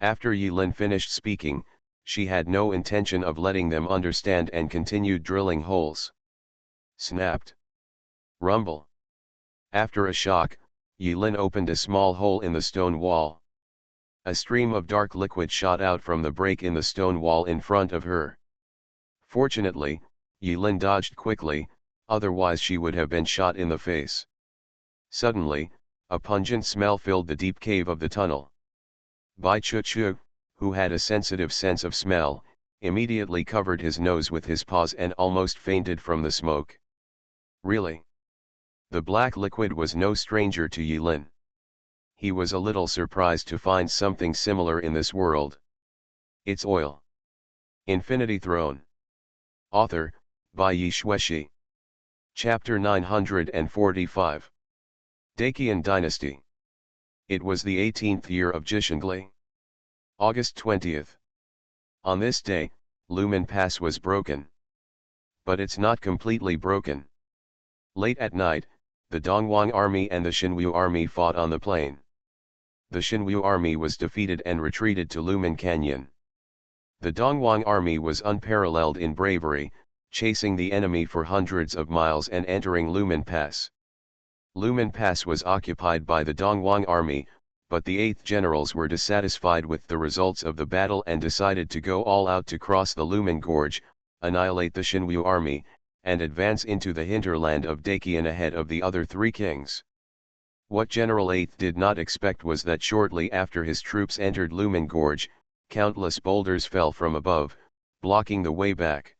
After Yilin finished speaking, she had no intention of letting them understand and continued drilling holes. Snapped. Rumble. After a shock, Yilin opened a small hole in the stone wall. A stream of dark liquid shot out from the break in the stone wall in front of her. Fortunately, Yilin dodged quickly, otherwise she would have been shot in the face. Suddenly, a pungent smell filled the deep cave of the tunnel. Bai Chu, who had a sensitive sense of smell, immediately covered his nose with his paws and almost fainted from the smoke. Really? The black liquid was no stranger to Yilin. He was a little surprised to find something similar in this world. It's oil. Infinity Throne. Author, by Yi Shueshi. Chapter 945. Dacian Dynasty. It was the 18th year of Jishangli. August 20th. On this day, Lumen Pass was broken. But it's not completely broken. Late at night, the Dongwang army and the Xinwu army fought on the plain. The Xinwu army was defeated and retreated to Lumen Canyon. The Dongwang army was unparalleled in bravery, chasing the enemy for hundreds of miles and entering Lumen Pass. Lumen Pass was occupied by the Dongwang army, but the 8th generals were dissatisfied with the results of the battle and decided to go all out to cross the Lumen Gorge, annihilate the Xinwu army, and advance into the hinterland of Dacian ahead of the other three kings. What General 8th did not expect was that shortly after his troops entered Lumen Gorge, countless boulders fell from above, blocking the way back.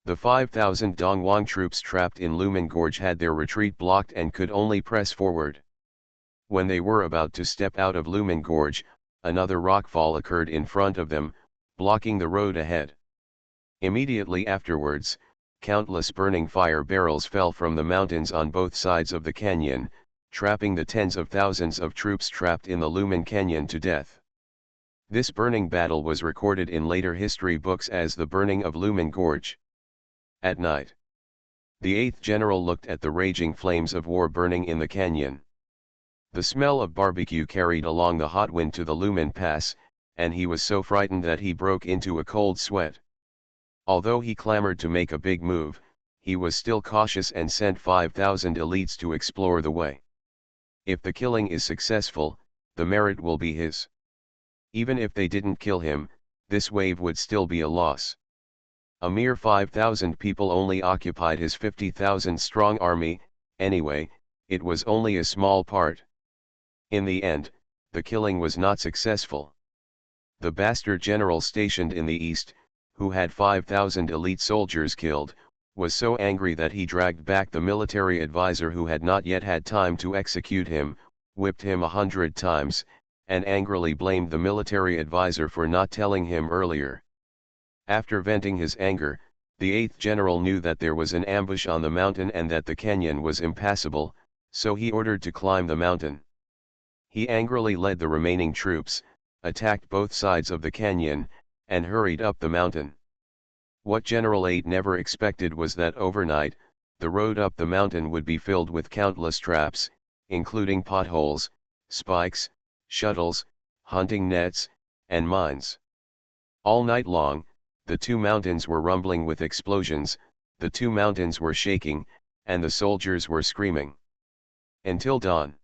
The 5,000 Dongwang troops trapped in Lumen Gorge had their retreat blocked and could only press forward. When they were about to step out of Lumen Gorge, another rockfall occurred in front of them, blocking the road ahead. Immediately afterwards, countless burning fire barrels fell from the mountains on both sides of the canyon, trapping the tens of thousands of troops trapped in the Lumen Canyon to death. This burning battle was recorded in later history books as the Burning of Lumen Gorge. At night, the 8th general looked at the raging flames of war burning in the canyon. The smell of barbecue carried along the hot wind to the Lumen Pass, and he was so frightened that he broke into a cold sweat. Although he clamored to make a big move, he was still cautious and sent 5,000 elites to explore the way. If the killing is successful, the merit will be his. Even if they didn't kill him, this wave would still be a loss. A mere 5,000 people only occupied his 50,000 strong army. Anyway, it was only a small part. In the end, the killing was not successful. The bastard general stationed in the east, who had 5,000 elite soldiers killed, was so angry that he dragged back the military advisor who had not yet had time to execute him, whipped him 100 times, and angrily blamed the military advisor for not telling him earlier. After venting his anger, the 8th general knew that there was an ambush on the mountain and that the canyon was impassable, so he ordered to climb the mountain. He angrily led the remaining troops, attacked both sides of the canyon, and hurried up the mountain. What General 8 never expected was that overnight, the road up the mountain would be filled with countless traps, including potholes, spikes, shuttles, hunting nets, and mines. All night long, the two mountains were rumbling with explosions, the two mountains were shaking, and the soldiers were screaming. Until dawn.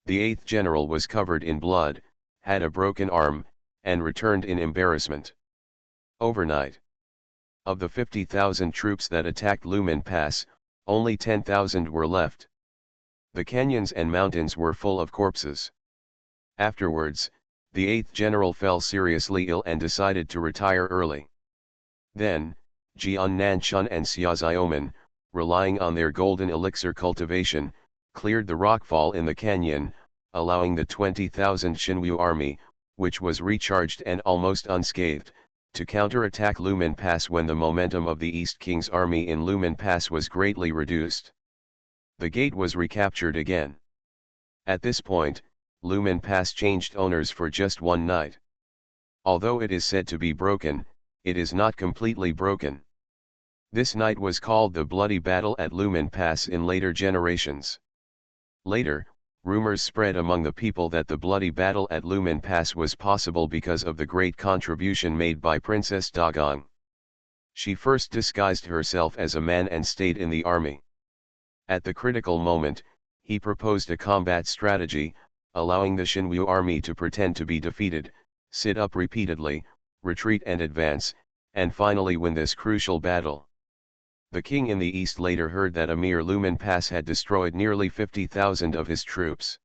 The 8th general was covered in blood, had a broken arm, and returned in embarrassment. Overnight. Of the 50,000 troops that attacked Lumen Pass, only 10,000 were left. The canyons and mountains were full of corpses. Afterwards, the 8th general fell seriously ill and decided to retire early. Then, Jian Nanchun and Xia Xiaoman, relying on their golden elixir cultivation, cleared the rockfall in the canyon, allowing the 20,000 Xinwu army, which was recharged and almost unscathed, to counterattack Lumen Pass when the momentum of the East King's army in Lumen Pass was greatly reduced. The gate was recaptured again. At this point, Lumen Pass changed owners for just one night. Although it is said to be broken, it is not completely broken. This night was called the Bloody Battle at Lumen Pass in later generations. Later, rumors spread among the people that the Bloody Battle at Lumen Pass was possible because of the great contribution made by Princess Dagong. She first disguised herself as a man and stayed in the army. At the critical moment, he proposed a combat strategy, allowing the Xinwu army to pretend to be defeated, sit up repeatedly, retreat and advance, and finally win this crucial battle. The king in the east later heard that Emir Lumen Pass had destroyed nearly 50,000 of his troops.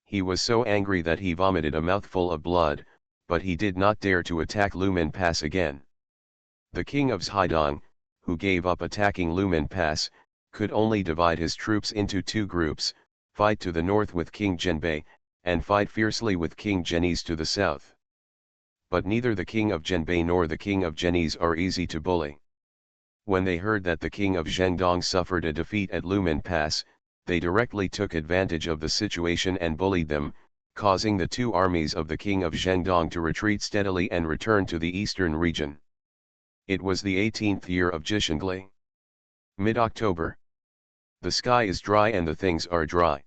He was so angry that he vomited a mouthful of blood, but he did not dare to attack Lumen Pass again. The king of Zhaidong, who gave up attacking Lumen Pass, could only divide his troops into two groups, fight to the north with King Zhenbei, and fight fiercely with King Zhenyiz to the south. But neither the king of Zhenbei nor the king of Zhenese are easy to bully. When they heard that the king of Zhengdong suffered a defeat at Lumen Pass, they directly took advantage of the situation and bullied them, causing the two armies of the king of Zhengdong to retreat steadily and return to the eastern region. It was the 18th year of Jishengli. Mid-October. The sky is dry and the things are dry.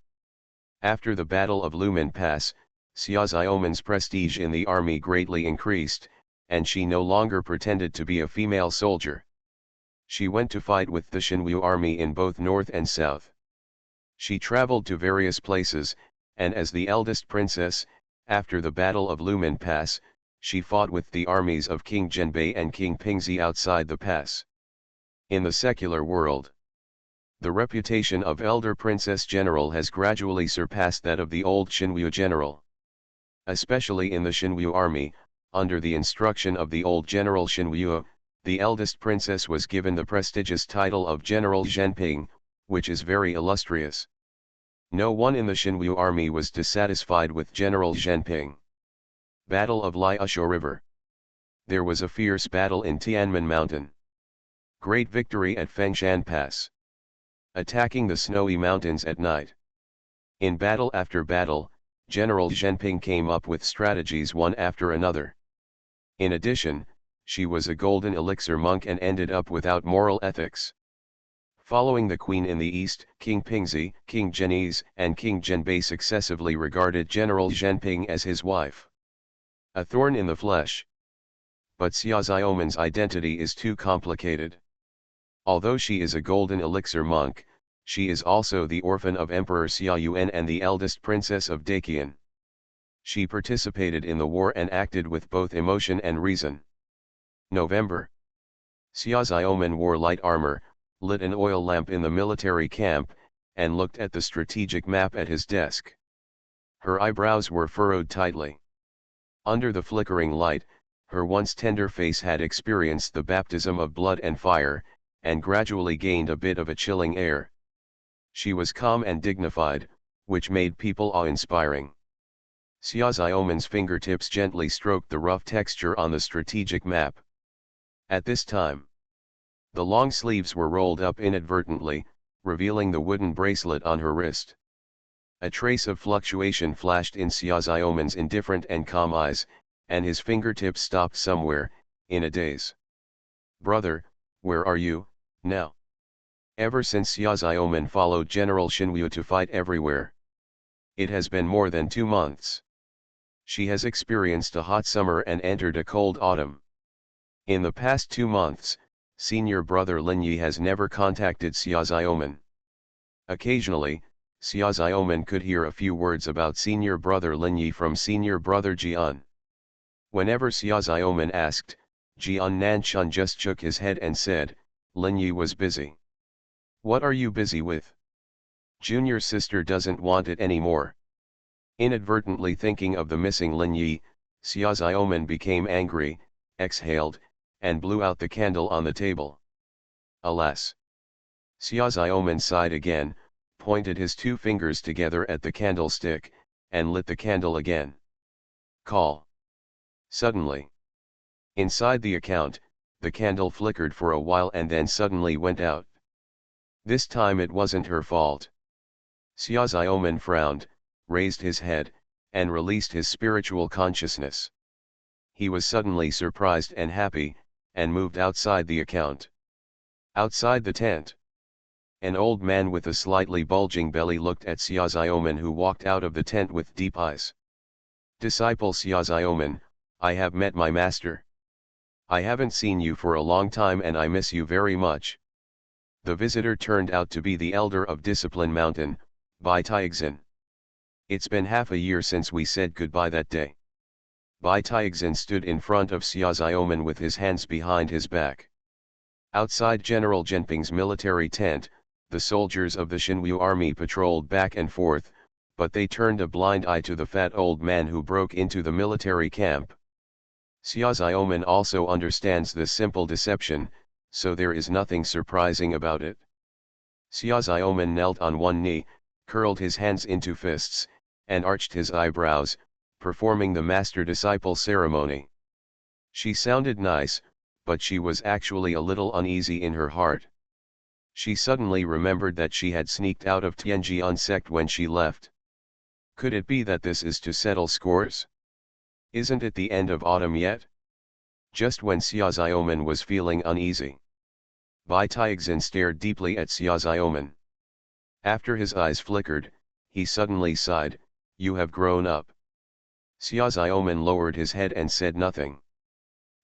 After the Battle of Lumen Pass, Xia Xiaomen's prestige in the army greatly increased, and she no longer pretended to be a female soldier. She went to fight with the Xinwu army in both north and south. She traveled to various places, and as the eldest princess, after the Battle of Lumen Pass, she fought with the armies of King Zhenbei and King Pingzi outside the pass. In the secular world, the reputation of elder princess general has gradually surpassed that of the old Xinwu general. Especially in the Xinwu army, under the instruction of the old general Xinwu, the eldest princess was given the prestigious title of General Zhenping, which is very illustrious. No one in the Xinwu army was dissatisfied with General Zhenping. Battle of Liaoshu River. There was a fierce battle in Tianmen Mountain. Great victory at Fengshan Pass. Attacking the snowy mountains at night. In battle after battle, General Zhenping came up with strategies one after another. In addition, she was a golden elixir monk and ended up without moral ethics. Following the queen in the east, King Pingzi, King Zhenese, and King Zhenbei successively regarded General Zhenping as his wife. A thorn in the flesh. But Xia Xiaomen's identity is too complicated. Although she is a golden elixir monk, she is also the orphan of Emperor Xia Yuan and the eldest princess of Daqian. She participated in the war and acted with both emotion and reason. November. Xia Xiaomen wore light armor, lit an oil lamp in the military camp, and looked at the strategic map at his desk. Her eyebrows were furrowed tightly. Under the flickering light, her once tender face had experienced the baptism of blood and fire, and gradually gained a bit of a chilling air. She was calm and dignified, which made people awe-inspiring. Xia Xiaomen's fingertips gently stroked the rough texture on the strategic map. At this time, the long sleeves were rolled up inadvertently, revealing the wooden bracelet on her wrist. A trace of fluctuation flashed in Xia Xiaomen's indifferent and calm eyes, and his fingertips stopped somewhere, in a daze. "Brother, where are you, now?" Ever since Xia Xiaomen followed General Xinwu to fight everywhere. It has been more than 2 months. She has experienced a hot summer and entered a cold autumn. In the past 2 months, senior brother Lin Yi has never contacted Xia Xiaomen. Occasionally, Xia Xiaomen could hear a few words about senior brother Lin Yi from senior brother Jian. Whenever Xia Xiaomen asked, Jian Nanchun just shook his head and said, "Lin Yi was busy." "What are you busy with?" "Junior sister doesn't want it anymore." Inadvertently thinking of the missing Lin Yi, Xia Xiaomen became angry, exhaled, and blew out the candle on the table. Alas! Xia Xiaomen sighed again, pointed his 2 fingers together at the candlestick, and lit the candle again. Call. Suddenly. Inside the account, the candle flickered for a while and then suddenly went out. This time it wasn't her fault. Xia Xiaomen frowned, raised his head, and released his spiritual consciousness. He was suddenly surprised and happy, and moved outside the account. Outside the tent, an old man with a slightly bulging belly looked at Xia Xiaomen, who walked out of the tent with deep eyes. "Disciple Xia Xiaomen, I have met my master. I haven't seen you for a long time and I miss you very much." The visitor turned out to be the elder of Discipline Mountain, Bai Taixin. "It's been half a year since we said goodbye that day." Bai Taixin stood in front of Xia Xiaomen with his hands behind his back. Outside General Zhenping's military tent, the soldiers of the Xinwu army patrolled back and forth, but they turned a blind eye to the fat old man who broke into the military camp. Xia Xiaomen also understands this simple deception, so there is nothing surprising about it. Xia Xiaomen knelt on one knee, curled his hands into fists, and arched his eyebrows, performing the master-disciple ceremony. She sounded nice, but she was actually a little uneasy in her heart. She suddenly remembered that she had sneaked out of Tianjian sect when she left. Could it be that this is to settle scores? Isn't it the end of autumn yet? Just when Xia Xiaoman was feeling uneasy, Bai Tianxin stared deeply at Xia Xiaoman. After his eyes flickered, he suddenly sighed, "You have grown up." Xia Xiaoman lowered his head and said nothing.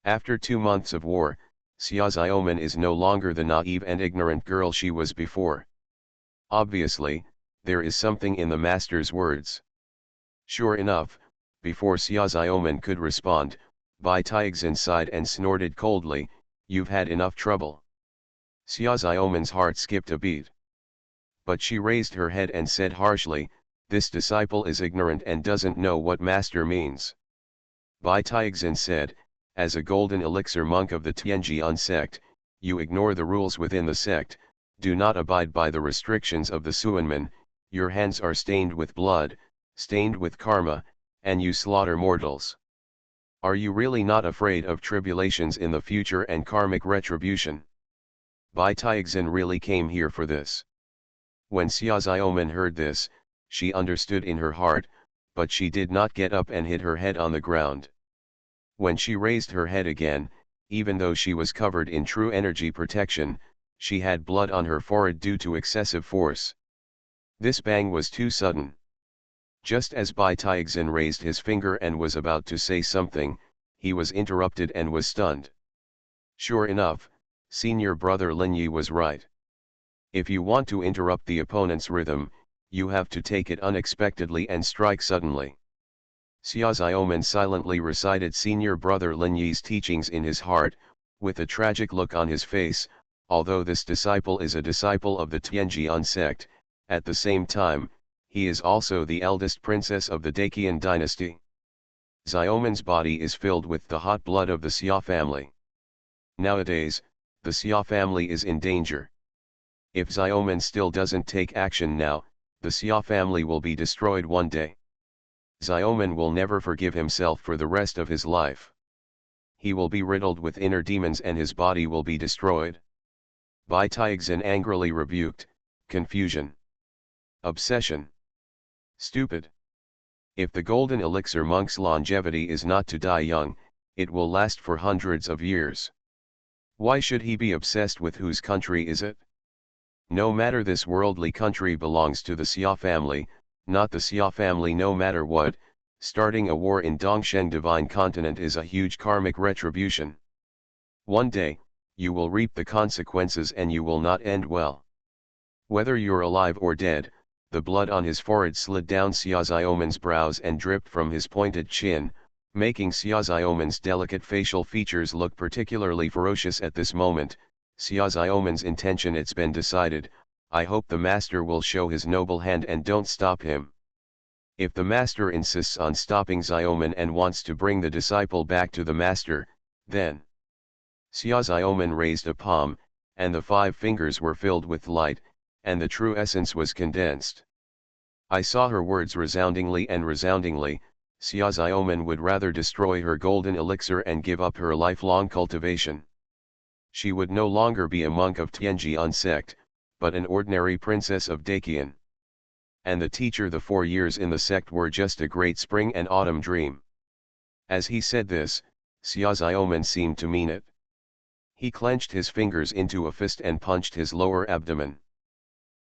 After 2 months of war, Xia Xiaoman is no longer the naive and ignorant girl she was before. Obviously, there is something in the master's words. Sure enough, before Xia Xiaoman could respond, Bai Tianxin sighed and snorted coldly, "You've had enough trouble." Xia Xiaoman's heart skipped a beat. But she raised her head and said harshly, "This disciple is ignorant and doesn't know what master means." Bai Tianxin said, "As a golden elixir monk of the Tianjian sect, you ignore the rules within the sect, do not abide by the restrictions of the Suanmen, your hands are stained with blood, stained with karma, and you slaughter mortals. Are you really not afraid of tribulations in the future and karmic retribution?" Bai Tianxin really came here for this. When Xia Xiaoman heard this, she understood in her heart, but she did not get up and hit her head on the ground. When she raised her head again, even though she was covered in true energy protection, she had blood on her forehead due to excessive force. This bang was too sudden. Just as Bai Tianxin raised his finger and was about to say something, he was interrupted and was stunned. Sure enough, senior brother Lin Yi was right. If you want to interrupt the opponent's rhythm, you have to take it unexpectedly and strike suddenly. Xia Xiaoman silently recited senior brother Lin Yi's teachings in his heart, with a tragic look on his face. Although this disciple is a disciple of the Tianjian sect, at the same time, he is also the eldest princess of the Daqian dynasty. Xiaoman's body is filled with the hot blood of the Xia family. Nowadays, the Xia family is in danger. If Xiaoman still doesn't take action now, the Xia family will be destroyed one day. Xiaoman will never forgive himself for the rest of his life. He will be riddled with inner demons and his body will be destroyed. Bai Tianxin angrily rebuked, "Confusion. Obsession. Stupid. If the golden elixir monk's longevity is not to die young, it will last for hundreds of years. Why should he be obsessed with whose country is it? No matter this worldly country belongs to the Xia family, not the Xia family no matter what, starting a war in Dongsheng Divine Continent is a huge karmic retribution. One day, you will reap the consequences and you will not end well. Whether you're alive or dead." The blood on his forehead slid down Xia Xiaoman's brows and dripped from his pointed chin, making Xia Xiaoman's delicate facial features look particularly ferocious at this moment. Xia Xiaoman's intention: "It's been decided, I hope the master will show his noble hand and don't stop him. If the master insists on stopping Xiaoman and wants to bring the disciple back to the master, then..." Xia Xiaoman raised a palm, and the 5 fingers were filled with light, and the true essence was condensed. I saw her words resoundingly and resoundingly. Xia Xiaoman would rather destroy her golden elixir and give up her lifelong cultivation. She would no longer be a monk of Tianjian sect, but an ordinary princess of Daqian. And the teacher, the 4 years in the sect were just a great spring and autumn dream. As he said this, Xia Xiaoman seemed to mean it. He clenched his fingers into a fist and punched his lower abdomen.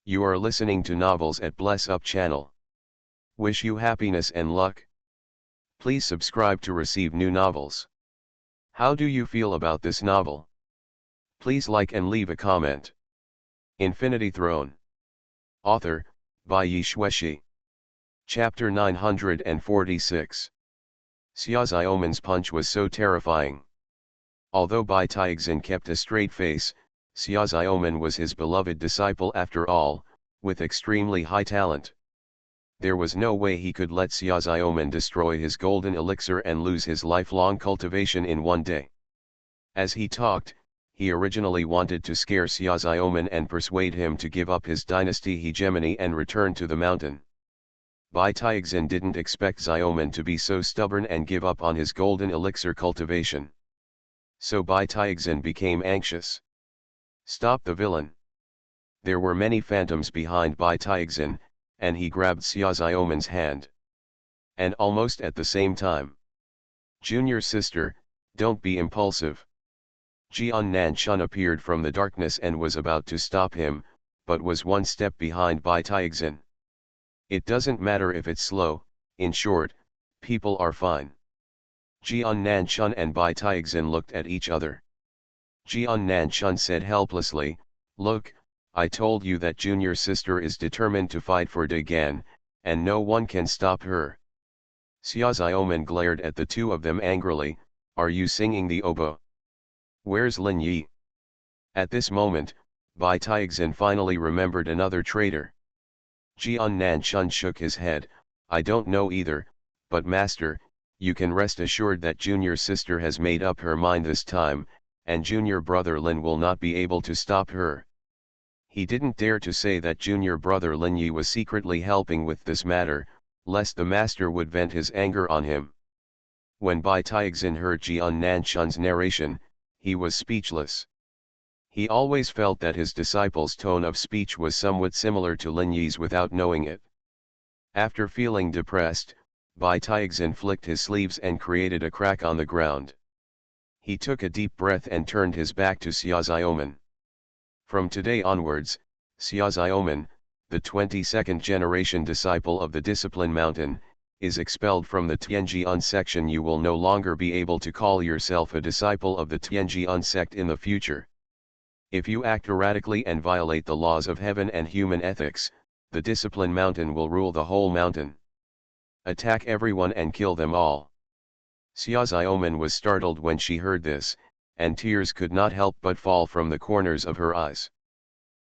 You are listening to Novels at Bless Up channel. Wish you happiness and luck. Please subscribe to receive new novels. How do you feel about this novel? Please like and leave a comment. Infinity Throne. Author, Bai Xueshi. Chapter 946. Xia Xiaoman's punch was so terrifying. Although Bai Tianxin kept a straight face, Xia Xiaoman was his beloved disciple after all, with extremely high talent. There was no way he could let Xia Xiaoman destroy his golden elixir and lose his lifelong cultivation in one day. As he talked, he originally wanted to scare Xia Xiaoman and persuade him to give up his dynasty hegemony and return to the mountain. Bai Tianxin didn't expect Xiaoman to be so stubborn and give up on his golden elixir cultivation. So Bai Tianxin became anxious. Stop the villain. There were many phantoms behind Bai Tianxin, and he grabbed Xia Xiaomen's hand. And almost at the same time. Junior sister, don't be impulsive. Jian Nanchun appeared from the darkness and was about to stop him, but was one step behind Bai Tianxin. It doesn't matter if it's slow, in short, people are fine. Jian Nanchun and Bai Tianxin looked at each other. Jian Nanchun said helplessly, look, I told you that junior sister is determined to fight for Dagan, and no one can stop her. Xia Xiaomen glared at the two of them angrily, are you singing the oboe? Where's Lin Yi? At this moment, Bai Tianxin finally remembered another traitor. Jian Nanchun shook his head, I don't know either, but master, you can rest assured that junior sister has made up her mind this time, and junior brother Lin will not be able to stop her. He didn't dare to say that junior brother Lin Yi was secretly helping with this matter, lest the master would vent his anger on him. When Bai Tianxin heard Jian Nanchun's narration, he was speechless. He always felt that his disciple's tone of speech was somewhat similar to Lin Yi's without knowing it. After feeling depressed, Bai Tianxin flicked his sleeves and created a crack on the ground. He took a deep breath and turned his back to Xia Xiaomen. From today onwards, Xia Xiaomen, the 22nd generation disciple of the Discipline Mountain, is expelled from the Tianjian section. You will no longer be able to call yourself a disciple of the Tianjian sect in the future. If you act erratically and violate the laws of heaven and human ethics, the Discipline Mountain will rule the whole mountain. Attack everyone and kill them all. Xia Xiaomen was startled when she heard this, and tears could not help but fall from the corners of her eyes.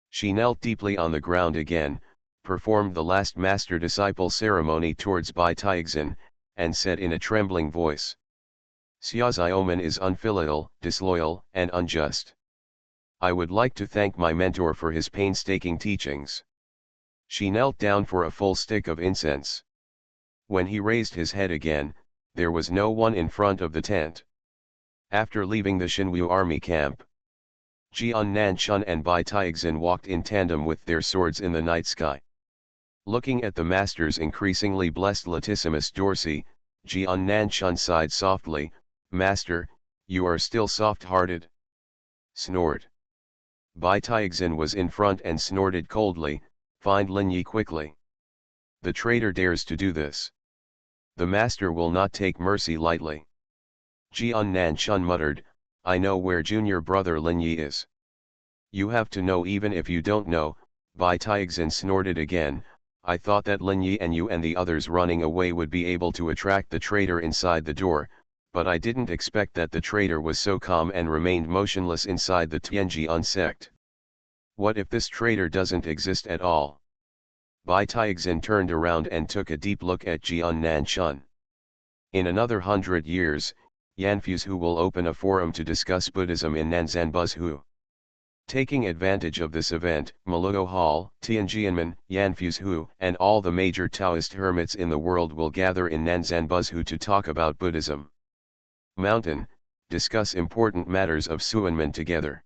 She knelt deeply on the ground again, performed the last master-disciple ceremony towards Bai Tianxin, and said in a trembling voice, Xia Xiaomen is unfilial, disloyal, and unjust. I would like to thank my mentor for his painstaking teachings. She knelt down for a full stick of incense. When he raised his head again, there was no one in front of the tent. After leaving the Xinwu army camp, Jian Nanchun and Bai Tianxin walked in tandem with their swords in the night sky. Looking at the master's increasingly blessed latissimus dorsi, Jian Nanchun sighed softly, Master, you are still soft-hearted. Snort. Bai Tianxin was in front and snorted coldly, find Lin Yi quickly. The traitor dares to do this. The master will not take mercy lightly. Jian Nanchun muttered, I know where junior brother Lin Yi is. You have to know even if you don't know, Bai Tianxin snorted again, I thought that Lin Yi and you and the others running away would be able to attract the traitor inside the door, but I didn't expect that the traitor was so calm and remained motionless inside the Tianjian sect. What if this traitor doesn't exist at all? Bai Tianxin turned around and took a deep look at Jian Nanchun. In another 100 years, Yanfuzhu will open a forum to discuss Buddhism in Nanzanbuzhu. Taking advantage of this event, Maluo Hall, Tianjianmen, Yanfuzhu, and all the major Taoist hermits in the world will gather in Nanzanbuzhu to talk about Buddhism. Mountain, discuss important matters of Suanmen together.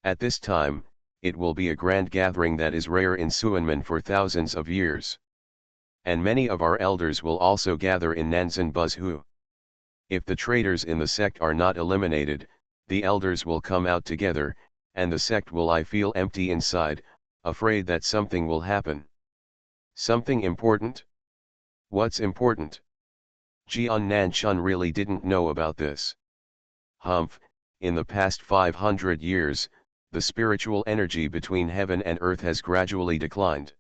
At this time, it will be a grand gathering that is rare in Suanmen for thousands of years. And many of our elders will also gather in Nanzanbuzhu. If the traitors in the sect are not eliminated, the elders will come out together, and the sect will feel empty inside, afraid that something will happen. Something important? What's important? Jian Nanchun really didn't know about this. Humph, in the past 500 years, the spiritual energy between heaven and earth has gradually declined.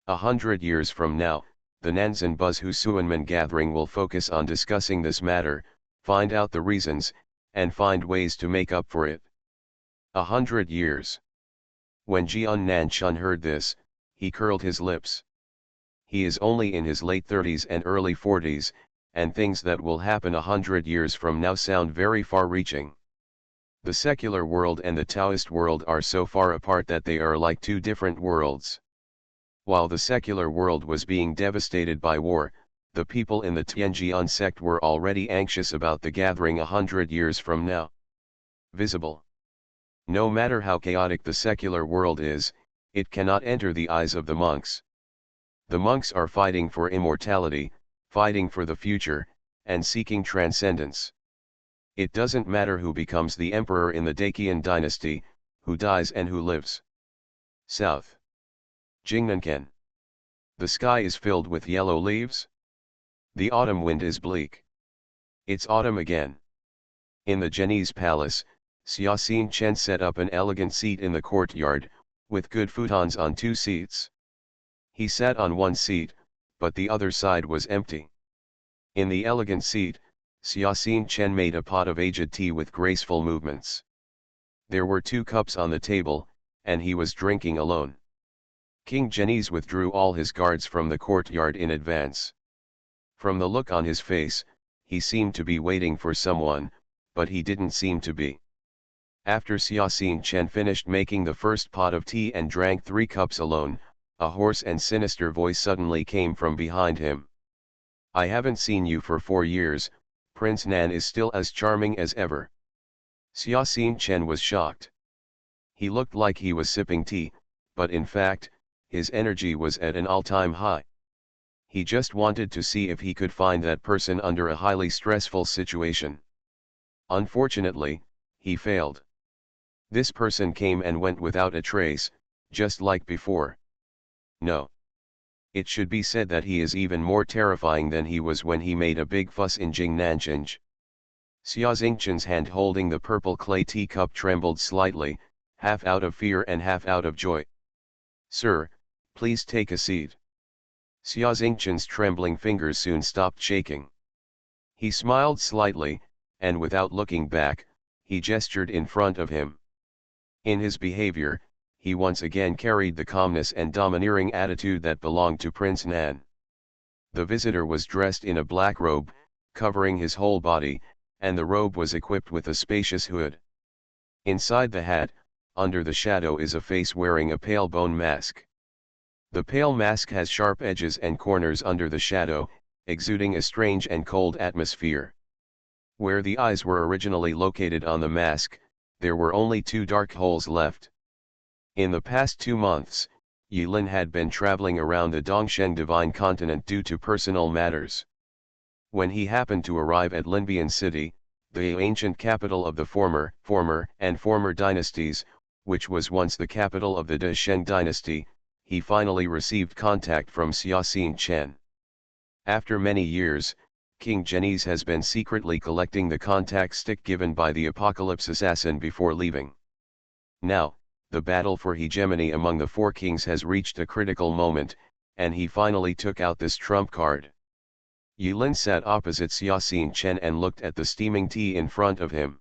100 years from now, the Nanzanbuzhu Suanmen gathering will focus on discussing this matter, find out the reasons, and find ways to make up for it. 100 years. When Jian Nanchun heard this, he curled his lips. He is only in his late 30s and early 40s, and things that will happen 100 years from now sound very far-reaching. The secular world and the Taoist world are so far apart that they are like two different worlds. While the secular world was being devastated by war, the people in the Tianjian sect were already anxious about the gathering 100 years from now. visible. No matter how chaotic the secular world is, it cannot enter the eyes of the monks. The monks are fighting for immortality, fighting for the future, and seeking transcendence. It doesn't matter who becomes the emperor in the Dacian dynasty, who dies and who lives. South. Jingnanken. The sky is filled with yellow leaves. The autumn wind is bleak. It's autumn again. In the Genies palace, Xiaoxin Chen set up an elegant seat in the courtyard, with good futons on 2 seats. He sat on one seat, but the other side was empty. In the elegant seat, Xiaoxin Chen made a pot of aged tea with graceful movements. There were 2 cups on the table, and he was drinking alone. King Genies withdrew all his guards from the courtyard in advance. From the look on his face, he seemed to be waiting for someone, but he didn't seem to be. After Xiaoxin Chen finished making the first pot of tea and drank 3 cups alone, a hoarse and sinister voice suddenly came from behind him. I haven't seen you for 4 years, Prince Nan is still as charming as ever. Xiaoxin Chen was shocked. He looked like he was sipping tea, but in fact, his energy was at an all-time high. He just wanted to see if he could find that person under a highly stressful situation. Unfortunately, he failed. This person came and went without a trace, just like before. No. It should be said that he is even more terrifying than he was when he made a big fuss in Jingnanchenj. Xia Xingchen's hand holding the purple clay teacup trembled slightly, half out of fear and half out of joy. Sir, please take a seat. Xia Xingchen's trembling fingers soon stopped shaking. He smiled slightly, and without looking back, he gestured in front of him. In his behavior, he once again carried the calmness and domineering attitude that belonged to Prince Nan. The visitor was dressed in a black robe, covering his whole body, and the robe was equipped with a spacious hood. Inside the hat, under the shadow is a face wearing a pale bone mask. The pale mask has sharp edges and corners under the shadow, exuding a strange and cold atmosphere. Where the eyes were originally located on the mask, there were only 2 dark holes left. In the past 2 months, Yilin had been traveling around the Dongsheng divine continent due to personal matters. When he happened to arrive at Linbian City, the ancient capital of the former dynasties, which was once the capital of the De Sheng dynasty, he finally received contact from Xiaoxin Chen. After many years, King Genies has been secretly collecting the contact stick given by the Apocalypse Assassin before leaving. Now, the battle for hegemony among the 4 kings has reached a critical moment, and he finally took out this trump card. Yilin sat opposite Xiaoxin Chen and looked at the steaming tea in front of him.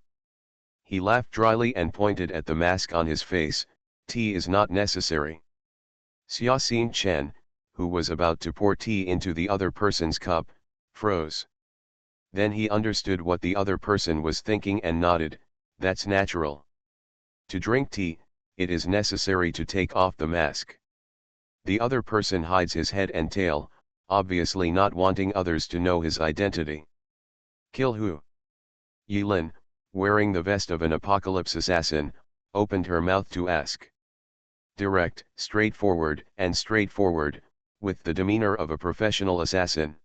He laughed dryly and pointed at the mask on his face. Tea is not necessary. Xiaoxin Chen, who was about to pour tea into the other person's cup, froze. Then he understood what the other person was thinking and nodded. That's natural. To drink tea, it is necessary to take off the mask. The other person hides his head and tail, obviously not wanting others to know his identity. Kill who? Yilin, wearing the vest of an apocalypse assassin, opened her mouth to ask. Direct, straightforward, with the demeanor of a professional assassin.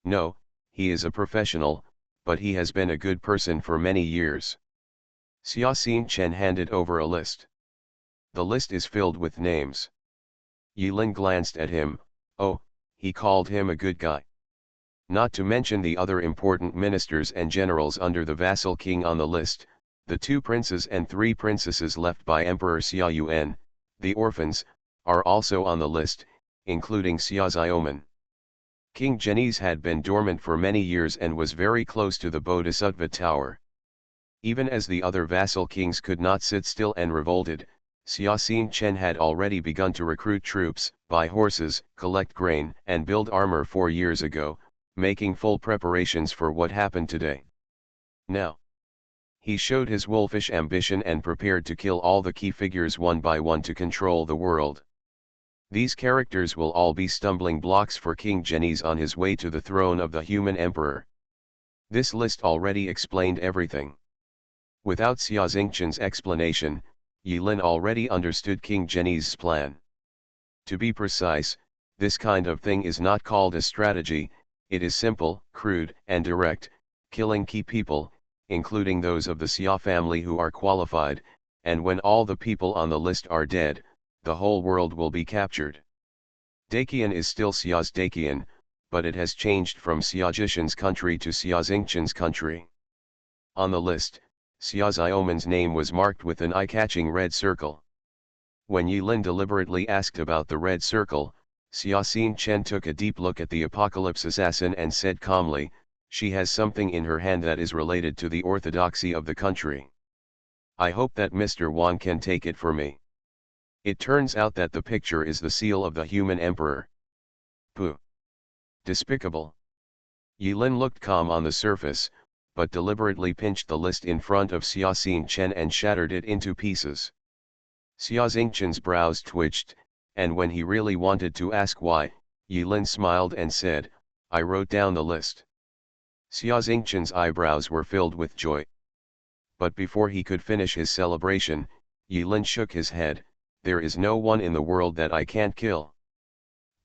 No, he is a professional, but he has been a good person for many years. Xiaoxin Chen handed over a list. The list is filled with names. Yilin glanced at him. Oh, he called him a good guy. Not to mention the other important ministers and generals under the vassal king on the list, the 2 princes and 3 princesses left by Emperor Xia Yuan, the orphans, are also on the list, including Xia Xiaoman. King Genies had been dormant for many years and was very close to the Bodhisattva Tower. Even as the other vassal kings could not sit still and revolted, Xiaoxin Chen had already begun to recruit troops, buy horses, collect grain, and build armor 4 years ago, making full preparations for what happened today. Now, he showed his wolfish ambition and prepared to kill all the key figures one by one to control the world. These characters will all be stumbling blocks for King Genies on his way to the throne of the human emperor. This list already explained everything. Without Xia Xingchen's explanation, Yi Lin already understood King Zhenyi's plan. To be precise, this kind of thing is not called a strategy, it is simple, crude, and direct, killing key people, including those of the Xia family who are qualified, and when all the people on the list are dead, the whole world will be captured. Daqian is still Xia's Daqian, but it has changed from Xia Jishan's country to Xia Xingchen's country. On the list, Xia Xiaoman's name was marked with an eye-catching red circle. When Yi Lin deliberately asked about the red circle, Xia Xingchen took a deep look at the Apocalypse assassin and said calmly, "She has something in her hand that is related to the orthodoxy of the country. I hope that Mr. Wang can take it for me." It turns out that the picture is the seal of the human emperor. Pooh! Despicable! Yi Lin looked calm on the surface, but deliberately pinched the list in front of Xia Xingchen and shattered it into pieces. Xia Xingchen's brows twitched, and when he really wanted to ask why, Yi Lin smiled and said, "I wrote down the list." Xia Xingchen's eyebrows were filled with joy. But before he could finish his celebration, Yi Lin shook his head, "There is no one in the world that I can't kill.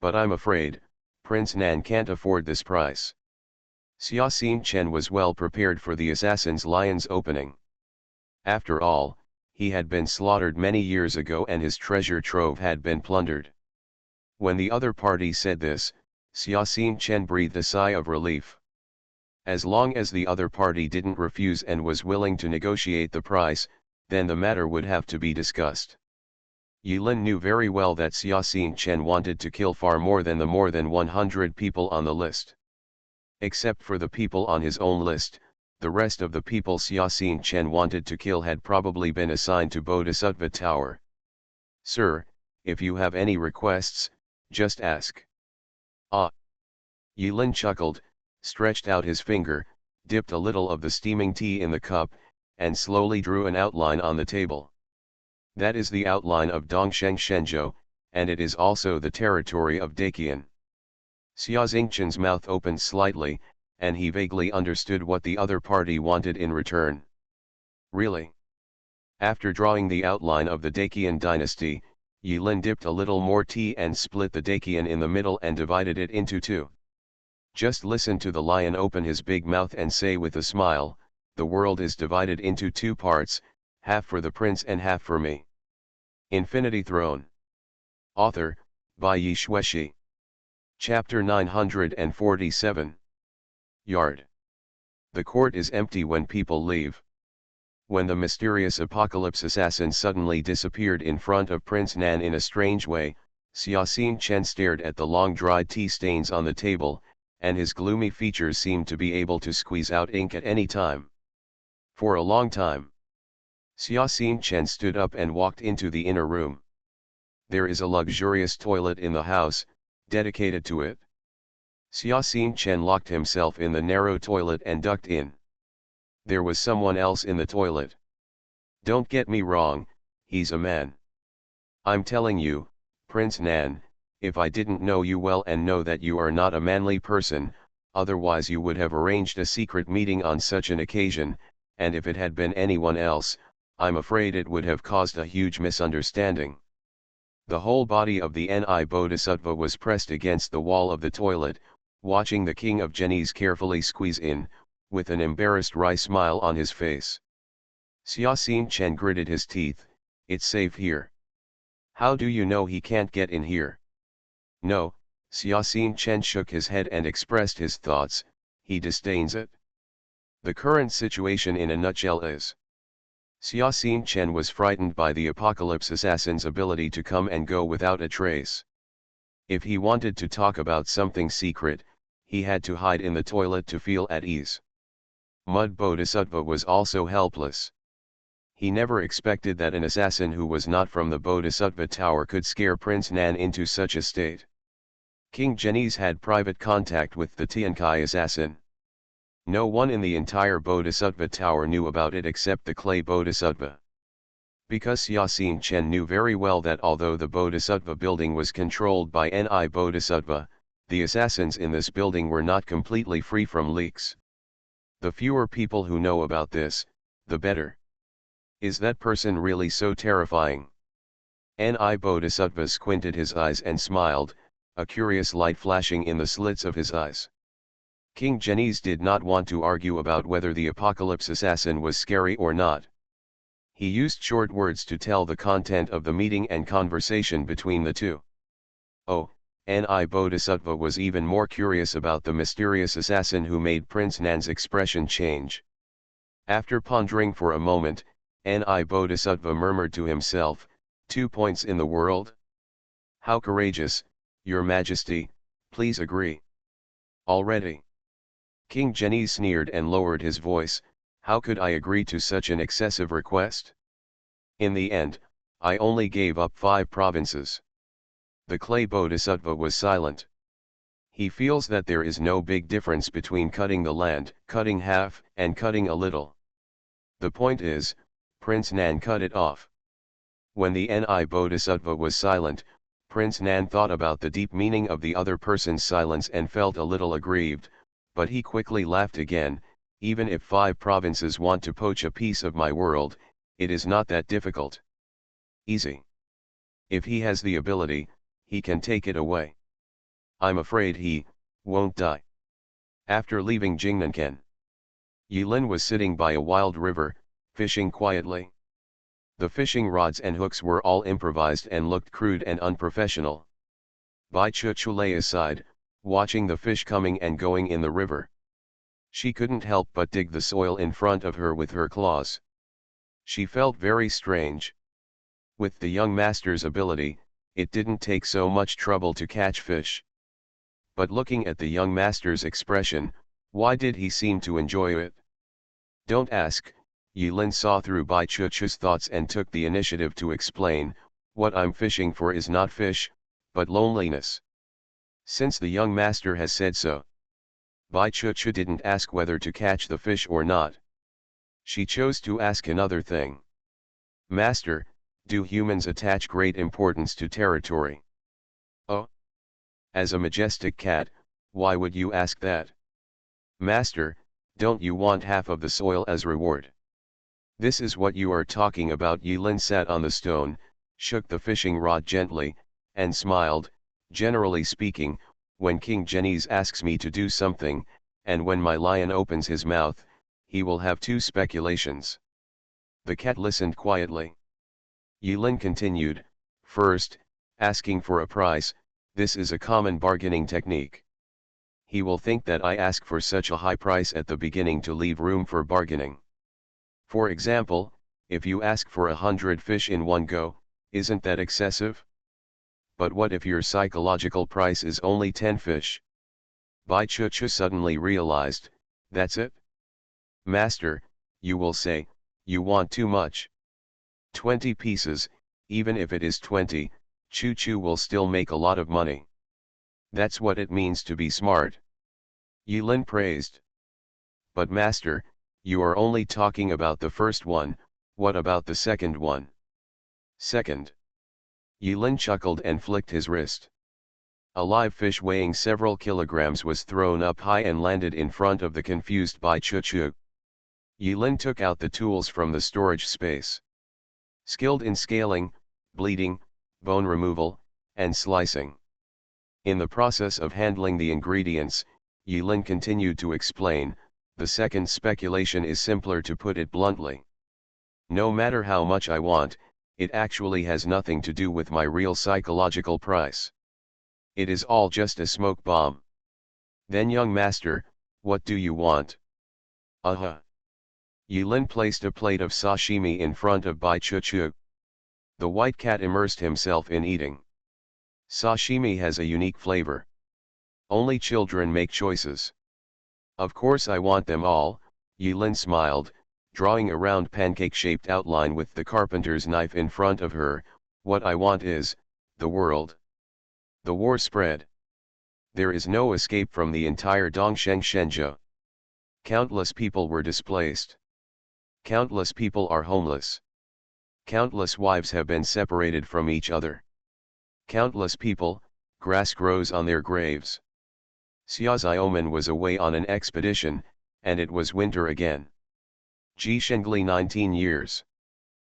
But I'm afraid, Prince Nan can't afford this price." Xia Xingchen was well prepared for the assassin's lion's opening. After all, he had been slaughtered many years ago and his treasure trove had been plundered. When the other party said this, Xia Xingchen breathed a sigh of relief. As long as the other party didn't refuse and was willing to negotiate the price, then the matter would have to be discussed. Yi Lin knew very well that Xia Xingchen wanted to kill far more than the more than 100 people on the list. Except for the people on his own list, the rest of the people Xia Xingchen wanted to kill had probably been assigned to Bodhisattva Tower. "Sir, if you have any requests, just ask." "Ah!" Yi Lin chuckled, stretched out his finger, dipped a little of the steaming tea in the cup, and slowly drew an outline on the table. "That is the outline of Dongsheng Shenzhou, and it is also the territory of Daqian." Xia Xingchen's mouth opened slightly, and he vaguely understood what the other party wanted in return. Really? After drawing the outline of the Daqian dynasty, Yi Lin dipped a little more tea and split the Daqian in the middle and divided it into two. Just listen to the lion open his big mouth and say with a smile, "The world is divided into two parts, half for the prince and half for me." Infinity Throne. Author, by Yi Xueshi. Chapter 947. Yard. The court is empty when people leave. When the mysterious Apocalypse assassin suddenly disappeared in front of Prince Nan in a strange way, Xia Xingchen stared at the long dried tea stains on the table, and his gloomy features seemed to be able to squeeze out ink at any time. For a long time. Xia Xingchen stood up and walked into the inner room. There is a luxurious toilet in the house, dedicated to it. Xia Xingchen locked himself in the narrow toilet and ducked in. There was someone else in the toilet. Don't get me wrong, he's a man. I'm telling you, Prince Nan, if I didn't know you well and know that you are not a manly person, otherwise you would have arranged a secret meeting on such an occasion, and if it had been anyone else, I'm afraid it would have caused a huge misunderstanding. The whole body of the Ni Bodhisattva was pressed against the wall of the toilet, watching the king of genies carefully squeeze in, with an embarrassed wry smile on his face. Xia Xingchen gritted his teeth, "It's safe here." "How do you know he can't get in here?" "No," Xia Xingchen shook his head and expressed his thoughts, "he disdains it." The current situation in a nutshell is: Xia Xingchen was frightened by the Apocalypse assassin's ability to come and go without a trace. If he wanted to talk about something secret, he had to hide in the toilet to feel at ease. Mud Bodhisattva was also helpless. He never expected that an assassin who was not from the Bodhisattva Tower could scare Prince Nan into such a state. King Genies had private contact with the Tiankai assassin. No one in the entire Bodhisattva Tower knew about it except the clay Bodhisattva. Because Xia Xingchen knew very well that although the Bodhisattva building was controlled by Ni Bodhisattva, the assassins in this building were not completely free from leaks. The fewer people who know about this, the better. Is that person really so terrifying? Ni Bodhisattva squinted his eyes and smiled, a curious light flashing in the slits of his eyes. King Genies did not want to argue about whether the apocalypse assassin was scary or not. He used short words to tell the content of the meeting and conversation between the two. Oh, Ni Bodhisattva was even more curious about the mysterious assassin who made Prince Nan's expression change. After pondering for a moment, Ni Bodhisattva murmured to himself, 2 points in the world? How courageous, Your Majesty, please agree. Already. King Genies sneered and lowered his voice, how could I agree to such an excessive request? In the end, I only gave up 5 provinces. The clay Bodhisattva was silent. He feels that there is no big difference between cutting the land, cutting half, and cutting a little. The point is, Prince Nan cut it off. When the Ni Bodhisattva was silent, Prince Nan thought about the deep meaning of the other person's silence and felt a little aggrieved, but he quickly laughed again. Even if 5 provinces want to poach a piece of my world, it is not that difficult. Easy. If he has the ability, he can take it away. I'm afraid he won't die. After leaving Jingnanken, Yilin was sitting by a wild river, fishing quietly. The fishing rods and hooks were all improvised and looked crude and unprofessional. Bai Chuchu lay aside, watching the fish coming and going in the river. She couldn't help but dig the soil in front of her with her claws. She felt very strange. With the young master's ability, it didn't take so much trouble to catch fish. But looking at the young master's expression, why did he seem to enjoy it? Don't ask. Yilin saw through Bai Chuchu's thoughts and took the initiative to explain, what I'm fishing for is not fish, but loneliness. Since the young master has said so. Bai Chuchu didn't ask whether to catch the fish or not. She chose to ask another thing. Master, do humans attach great importance to territory? Oh. As a majestic cat, why would you ask that? Master, don't you want half of the soil as reward? This is what you are talking about. Yilin sat on the stone, shook the fishing rod gently, and smiled. Generally speaking, when King Genies asks me to do something, and when my lion opens his mouth, he will have 2 speculations. The cat listened quietly. Yilin continued, first, asking for a price, this is a common bargaining technique. He will think that I ask for such a high price at the beginning to leave room for bargaining. For example, if you ask for 100 fish in one go, isn't that excessive? But what if your psychological price is only 10 fish? Bai Chuchu suddenly realized, that's it? Master, you will say, you want too much. 20 pieces, even if it is 20, Chuchu will still make a lot of money. That's what it means to be smart. Yilin praised. But master, you are only talking about the first one, what about the second one? Second. Yilin chuckled and flicked his wrist. A live fish weighing several kilograms was thrown up high and landed in front of the confused Bai Chuchu. Yilin took out the tools from the storage space. Skilled in scaling, bleeding, bone removal, and slicing. In the process of handling the ingredients, Yilin continued to explain, the second speculation is simpler, to put it bluntly. No matter how much I want, it actually has nothing to do with my real psychological price. It is all just a smoke bomb. Then young master, what do you want? Yilin placed a plate of sashimi in front of Bai Chuchu. The white cat immersed himself in eating. Sashimi has a unique flavor. Only children make choices. Of course I want them all, Yilin smiled, drawing a round pancake-shaped outline with the carpenter's knife in front of her. What I want is, the world. The war spread. There is no escape from the entire Dongsheng Shenzhou. Countless people were displaced. Countless people are homeless. Countless wives have been separated from each other. Countless people, grass grows on their graves. Xia Xiaoman was away on an expedition, and it was winter again. Ji Shengli 19 years.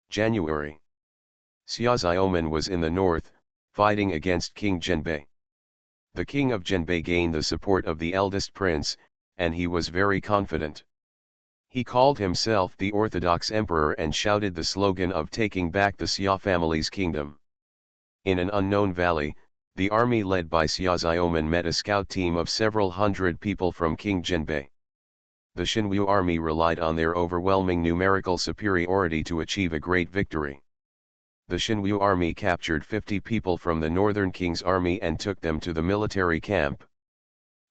January. Xia Xiaoman was in the north, fighting against King Zhenbei. The king of Zhenbei gained the support of the eldest prince, and he was very confident. He called himself the Orthodox Emperor and shouted the slogan of taking back the Xia family's kingdom. In an unknown valley, the army led by Xia Xiaoman met a scout team of several hundred people from King Zhenbei. The Xinwu army relied on their overwhelming numerical superiority to achieve a great victory. The Xinwu army captured 50 people from the northern king's army and took them to the military camp.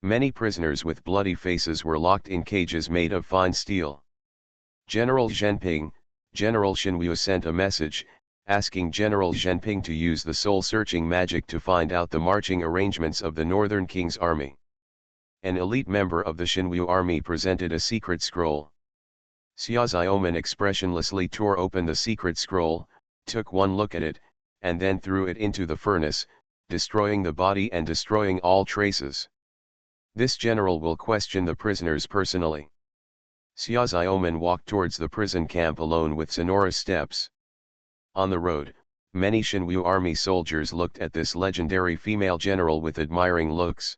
Many prisoners with bloody faces were locked in cages made of fine steel. General Zhenping, General Xinwu sent a message, asking General Zhenping to use the soul-searching magic to find out the marching arrangements of the northern king's army. An elite member of the Xinwu army presented a secret scroll. Xia Xiaoman expressionlessly tore open the secret scroll, took one look at it, and then threw it into the furnace, destroying the body and destroying all traces. This general will question the prisoners personally. Xia Xiaoman walked towards the prison camp alone with sonorous steps. On the road, many Xinwu army soldiers looked at this legendary female general with admiring looks.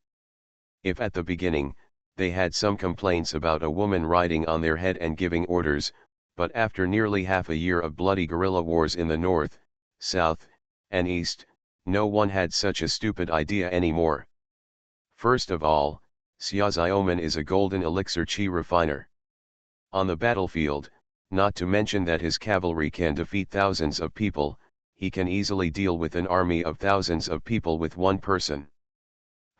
If at the beginning, they had some complaints about a woman riding on their head and giving orders, but after nearly half a year of bloody guerrilla wars in the north, south, and east, no one had such a stupid idea anymore. First of all, Xia Xiaoman is a golden elixir chi refiner. On the battlefield, not to mention that his cavalry can defeat thousands of people, he can easily deal with an army of thousands of people with one person.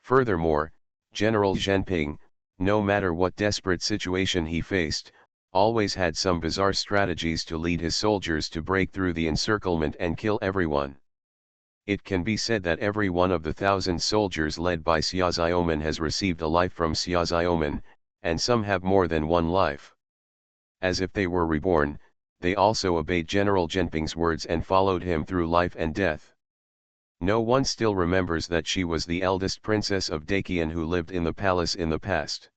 Furthermore, General Zhenping, no matter what desperate situation he faced, always had some bizarre strategies to lead his soldiers to break through the encirclement and kill everyone. It can be said that every one of the 1,000 soldiers led by Xia Xiaoman has received a life from Xia Xiaoman, and some have more than one life. As if they were reborn, they also obeyed General Zhenping's words and followed him through life and death. No one still remembers that she was the eldest princess of Daqian who lived in the palace in the past.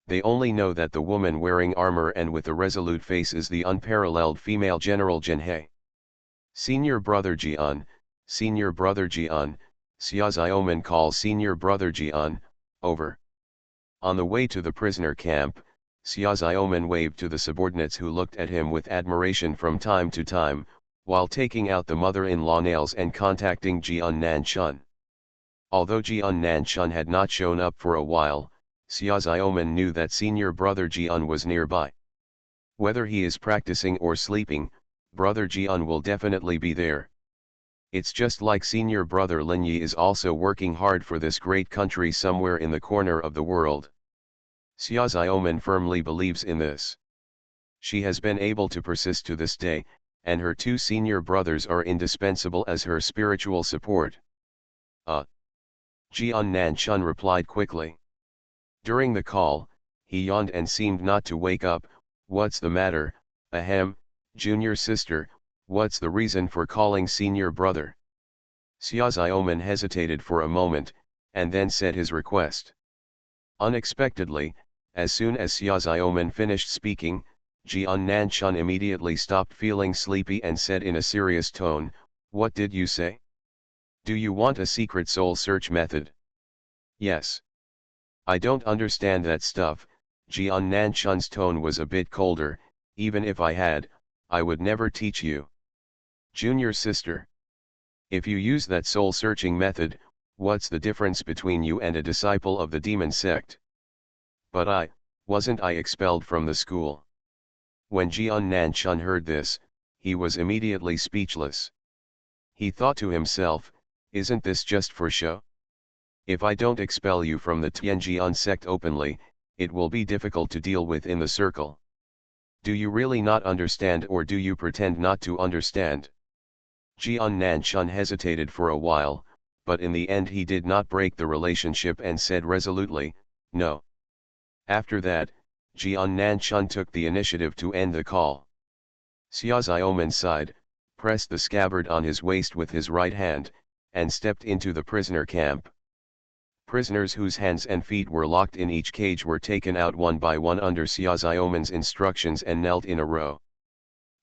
They only know that the woman wearing armor and with a resolute face is the unparalleled female General Zhenhe. Senior Brother Jian, Senior Brother Jian, Xia Xiaoman calls Senior Brother Jian, over. On the way to the prisoner camp, Xia Xiaoman waved to the subordinates who looked at him with admiration from time to time, while taking out the mother-in-law nails and contacting Jian Nanchun. Although Jian Nanchun had not shown up for a while, Xia Xiaoman knew that Senior Brother Jian was nearby. Whether he is practicing or sleeping, Brother Jian will definitely be there. It's just like Senior Brother Lin Yi is also working hard for this great country somewhere in the corner of the world. Xia Xiaoman firmly believes in this. She has been able to persist to this day, and her two senior brothers are indispensable as her spiritual support. Jian Nanchun replied quickly. During the call, he yawned and seemed not to wake up. What's the matter, ahem, junior sister, what's the reason for calling senior brother? Xia Xiaoman hesitated for a moment, and then said his request. Unexpectedly, as soon as Xia Xiaoman finished speaking, Jian Nanchun immediately stopped feeling sleepy and said in a serious tone, "What did you say? Do you want a secret soul search method?" "Yes. I don't understand that stuff." Jian Nanchun's tone was a bit colder. "Even if I had, I would never teach you." "Junior sister. If you use that soul-searching method, what's the difference between you and a disciple of the demon sect?" "But wasn't I expelled from the school?" When Jian Nanchun heard this, he was immediately speechless. He thought to himself, "Isn't this just for show? If I don't expel you from the Tianjian sect openly, it will be difficult to deal with in the circle. Do you really not understand, or do you pretend not to understand?" Jian Nanchun hesitated for a while, but in the end he did not break the relationship and said resolutely, "No." After that, Jian Nanchun took the initiative to end the call. Xia Xiaoman sighed, pressed the scabbard on his waist with his right hand, and stepped into the prisoner camp. Prisoners whose hands and feet were locked in each cage were taken out one by one under Xia Xiaoman's instructions and knelt in a row.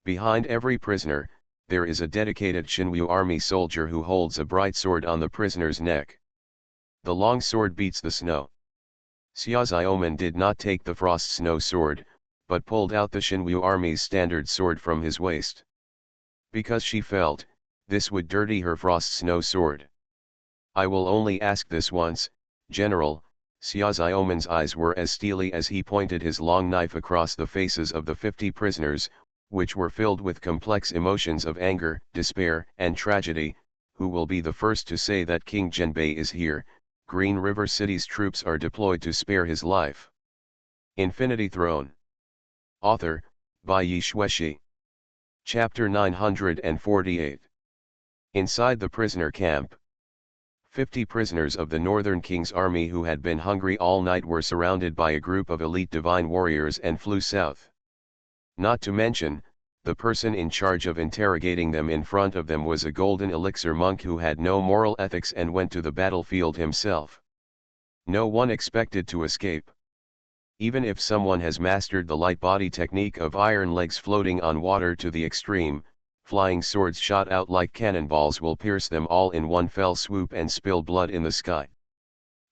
Behind every prisoner, there is a dedicated Shinryu army soldier who holds a bright sword on the prisoner's neck. The long sword beats the snow. Xiaozuomen did not take the frost snow sword, but pulled out the Shinryu army's standard sword from his waist. Because she felt, this would dirty her frost snow sword. I will only ask this once, General. Xiaozuomen's eyes were as steely as he pointed his long knife across the faces of the 50 prisoners, which were filled with complex emotions of anger, despair, and tragedy. Who will be the first to say that King Genbei is here? Green River City's troops are deployed to spare his life. Infinity Throne. Author, by Yi Shueshi. Chapter 948. Inside the prisoner camp. 50 prisoners of the Northern King's army who had been hungry all night were surrounded by a group of elite divine warriors and flew south. Not to mention, the person in charge of interrogating them in front of them was a golden elixir monk who had no moral ethics and went to the battlefield himself. No one expected to escape. Even if someone has mastered the light body technique of iron legs floating on water to the extreme, flying swords shot out like cannonballs will pierce them all in one fell swoop and spill blood in the sky.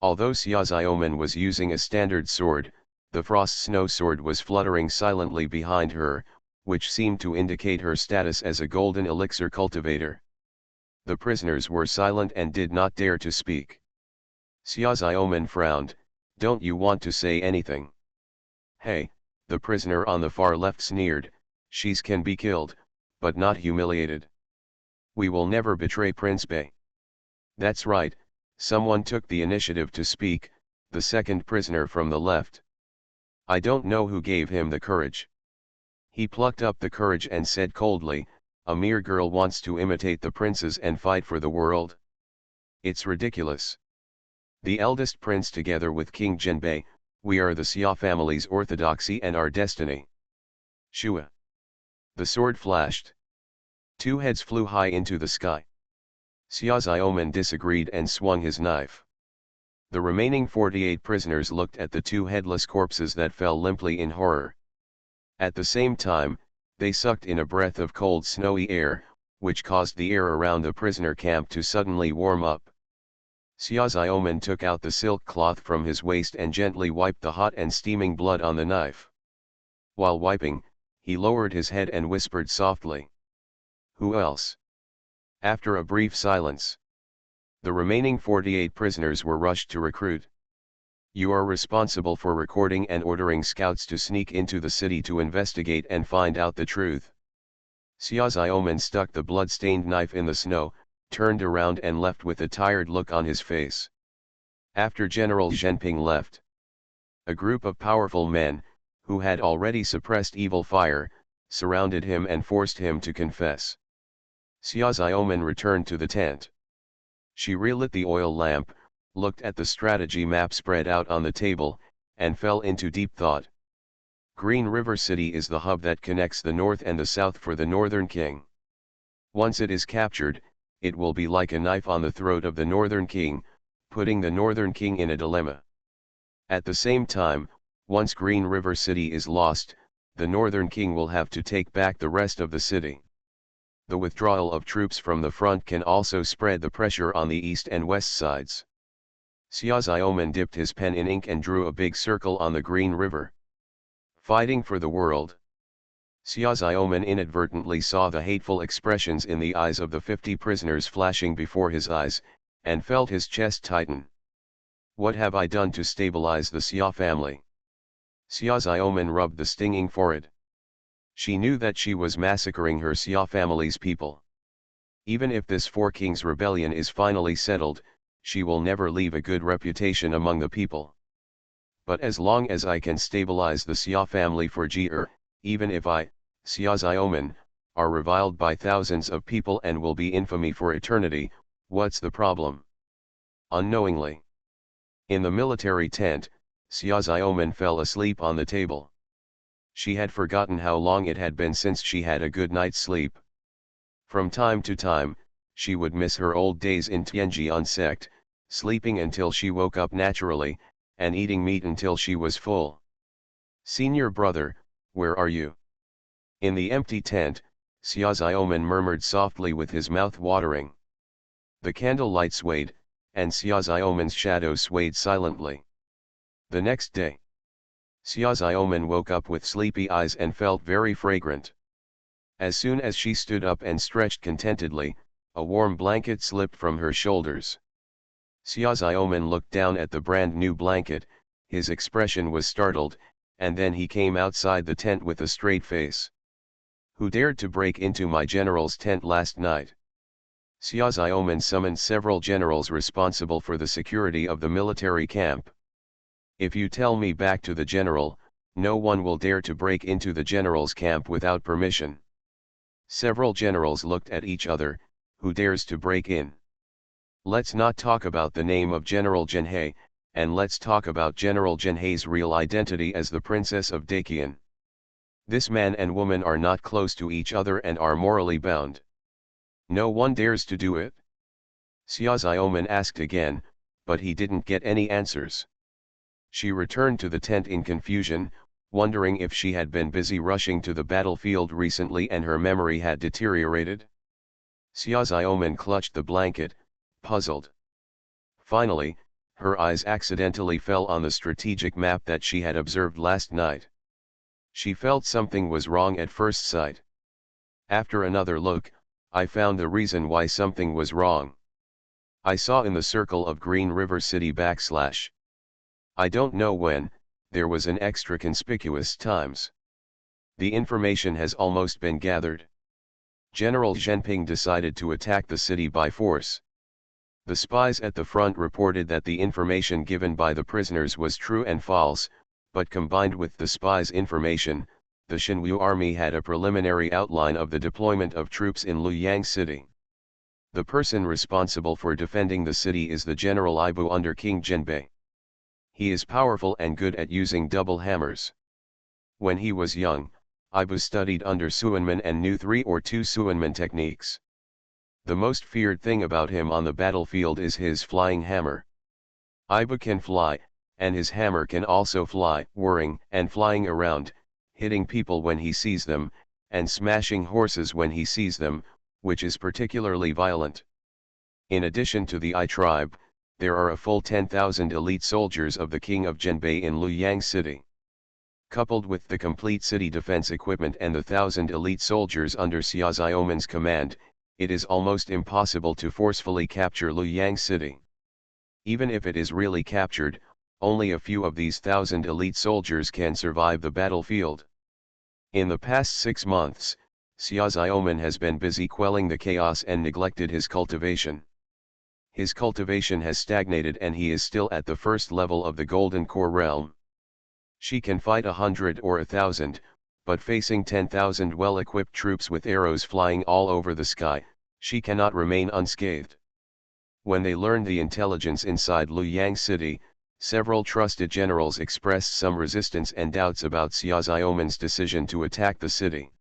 Although Xiaozuomen was using a standard sword, the frost snow sword was fluttering silently behind her, which seemed to indicate her status as a golden elixir cultivator. The prisoners were silent and did not dare to speak. Xiaozuomen frowned. Don't you want to say anything? Hey, the prisoner on the far left sneered, she's can be killed, but not humiliated. We will never betray Prince Bei. That's right, someone took the initiative to speak, the second prisoner from the left. I don't know who gave him the courage. He plucked up the courage and said coldly, a mere girl wants to imitate the princes and fight for the world. It's ridiculous. The eldest prince together with King Genbei, we are the Xia family's orthodoxy and our destiny. Shua. The sword flashed. 2 heads flew high into the sky. Xiaozuomen disagreed and swung his knife. The remaining 48 prisoners looked at the 2 headless corpses that fell limply in horror. At the same time, they sucked in a breath of cold snowy air, which caused the air around the prisoner camp to suddenly warm up. Xiaozuomen took out the silk cloth from his waist and gently wiped the hot and steaming blood on the knife. While wiping, he lowered his head and whispered softly. Who else? After a brief silence, the remaining 48 prisoners were rushed to recruit. You are responsible for recording and ordering scouts to sneak into the city to investigate and find out the truth. Xiaozuomen stuck the blood-stained knife in the snow, turned around and left with a tired look on his face. After General Zhenping left, a group of powerful men, who had already suppressed evil fire, surrounded him and forced him to confess. Xiaozuomen returned to the tent. She relit the oil lamp, looked at the strategy map spread out on the table, and fell into deep thought. Green River City is the hub that connects the north and the south for the Northern King. Once it is captured, it will be like a knife on the throat of the Northern King, putting the Northern King in a dilemma. At the same time, once Green River City is lost, the Northern King will have to take back the rest of the city. The withdrawal of troops from the front can also spread the pressure on the east and west sides. Xiaozuomen dipped his pen in ink and drew a big circle on the Green River. Fighting for the world. Xiaozuomen inadvertently saw the hateful expressions in the eyes of the 50 prisoners flashing before his eyes, and felt his chest tighten. What have I done to stabilize the Xia family? Xiaozuomen rubbed the stinging forehead. She knew that she was massacring her Xia family's people. Even if this Four Kings rebellion is finally settled, she will never leave a good reputation among the people. But as long as I can stabilize the Xia family for Jie, even if I, Xiaozuomen, are reviled by thousands of people and will be infamy for eternity, what's the problem? Unknowingly. In the military tent, Xiaozuomen fell asleep on the table. She had forgotten how long it had been since she had a good night's sleep. From time to time, she would miss her old days in Tianjian sect, sleeping until she woke up naturally, and eating meat until she was full. Senior brother, where are you? In the empty tent, Xiaoxiaoman murmured softly with his mouth watering. The candlelight swayed, and Xiaoxiaoman's shadow swayed silently. The next day, Xiaoxiaoman woke up with sleepy eyes and felt very fragrant. As soon as she stood up and stretched contentedly, a warm blanket slipped from her shoulders. Xiaoxiaoman looked down at the brand new blanket, his expression was startled, and then he came outside the tent with a straight face. Who dared to break into my general's tent last night? Xiaoxiaoman summoned several generals responsible for the security of the military camp. If you tell me back to the general, no one will dare to break into the general's camp without permission. Several generals looked at each other. Who dares to break in? Let's not talk about the name of General Zhenhe, and let's talk about General Zhenhe's real identity as the Princess of Dakian. This man and woman are not close to each other and are morally bound. No one dares to do it? Xiaoxiaoman asked again, but he didn't get any answers. She returned to the tent in confusion, wondering if she had been busy rushing to the battlefield recently and her memory had deteriorated. Xiaoxiaoman clutched the blanket, puzzled. Finally, her eyes accidentally fell on the strategic map that she had observed last night. She felt something was wrong at first sight. After another look, I found the reason why something was wrong. I saw in the circle of Green River City / I don't know when, there was an extra conspicuous times. The information has almost been gathered. General Zhenping decided to attack the city by force. The spies at the front reported that the information given by the prisoners was true and false, but combined with the spies' information, the Xinwu army had a preliminary outline of the deployment of troops in Luoyang City. The person responsible for defending the city is the General Ibu under King Zhenbei. He is powerful and good at using double hammers. When he was young, Ibu studied under Suanman and knew 3 or 2 Suanman techniques. The most feared thing about him on the battlefield is his flying hammer. Ibu can fly, and his hammer can also fly, whirring and flying around, hitting people when he sees them, and smashing horses when he sees them, which is particularly violent. In addition to the I tribe, there are a full 10,000 elite soldiers of the King of Zhenbei in Luoyang City. Coupled with the complete city defense equipment and the 1,000 elite soldiers under Xiaoxiaoman's command, it is almost impossible to forcefully capture Luoyang City. Even if it is really captured, only a few of these 1,000 elite soldiers can survive the battlefield. In the past 6 months, Xiaoxiaoman has been busy quelling the chaos and neglected his cultivation. His cultivation has stagnated and he is still at the first level of the Golden Core realm. She can fight 100 or 1,000, but facing 10,000 well-equipped troops with arrows flying all over the sky, she cannot remain unscathed. When they learned the intelligence inside Luoyang City, several trusted generals expressed some resistance and doubts about Xiaoxiaoman's decision to attack the city.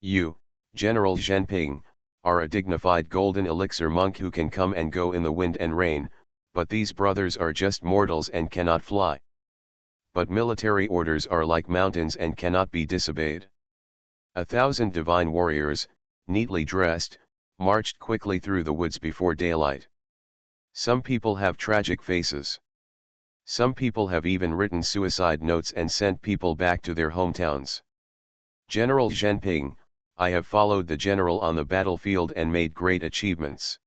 You, General Zhenping, are a dignified golden elixir monk who can come and go in the wind and rain, but these brothers are just mortals and cannot fly. But military orders are like mountains and cannot be disobeyed. 1,000 divine warriors, neatly dressed, marched quickly through the woods before daylight. Some people have tragic faces. Some people have even written suicide notes and sent people back to their hometowns. General Zhenping, I have followed the general on the battlefield and made great achievements.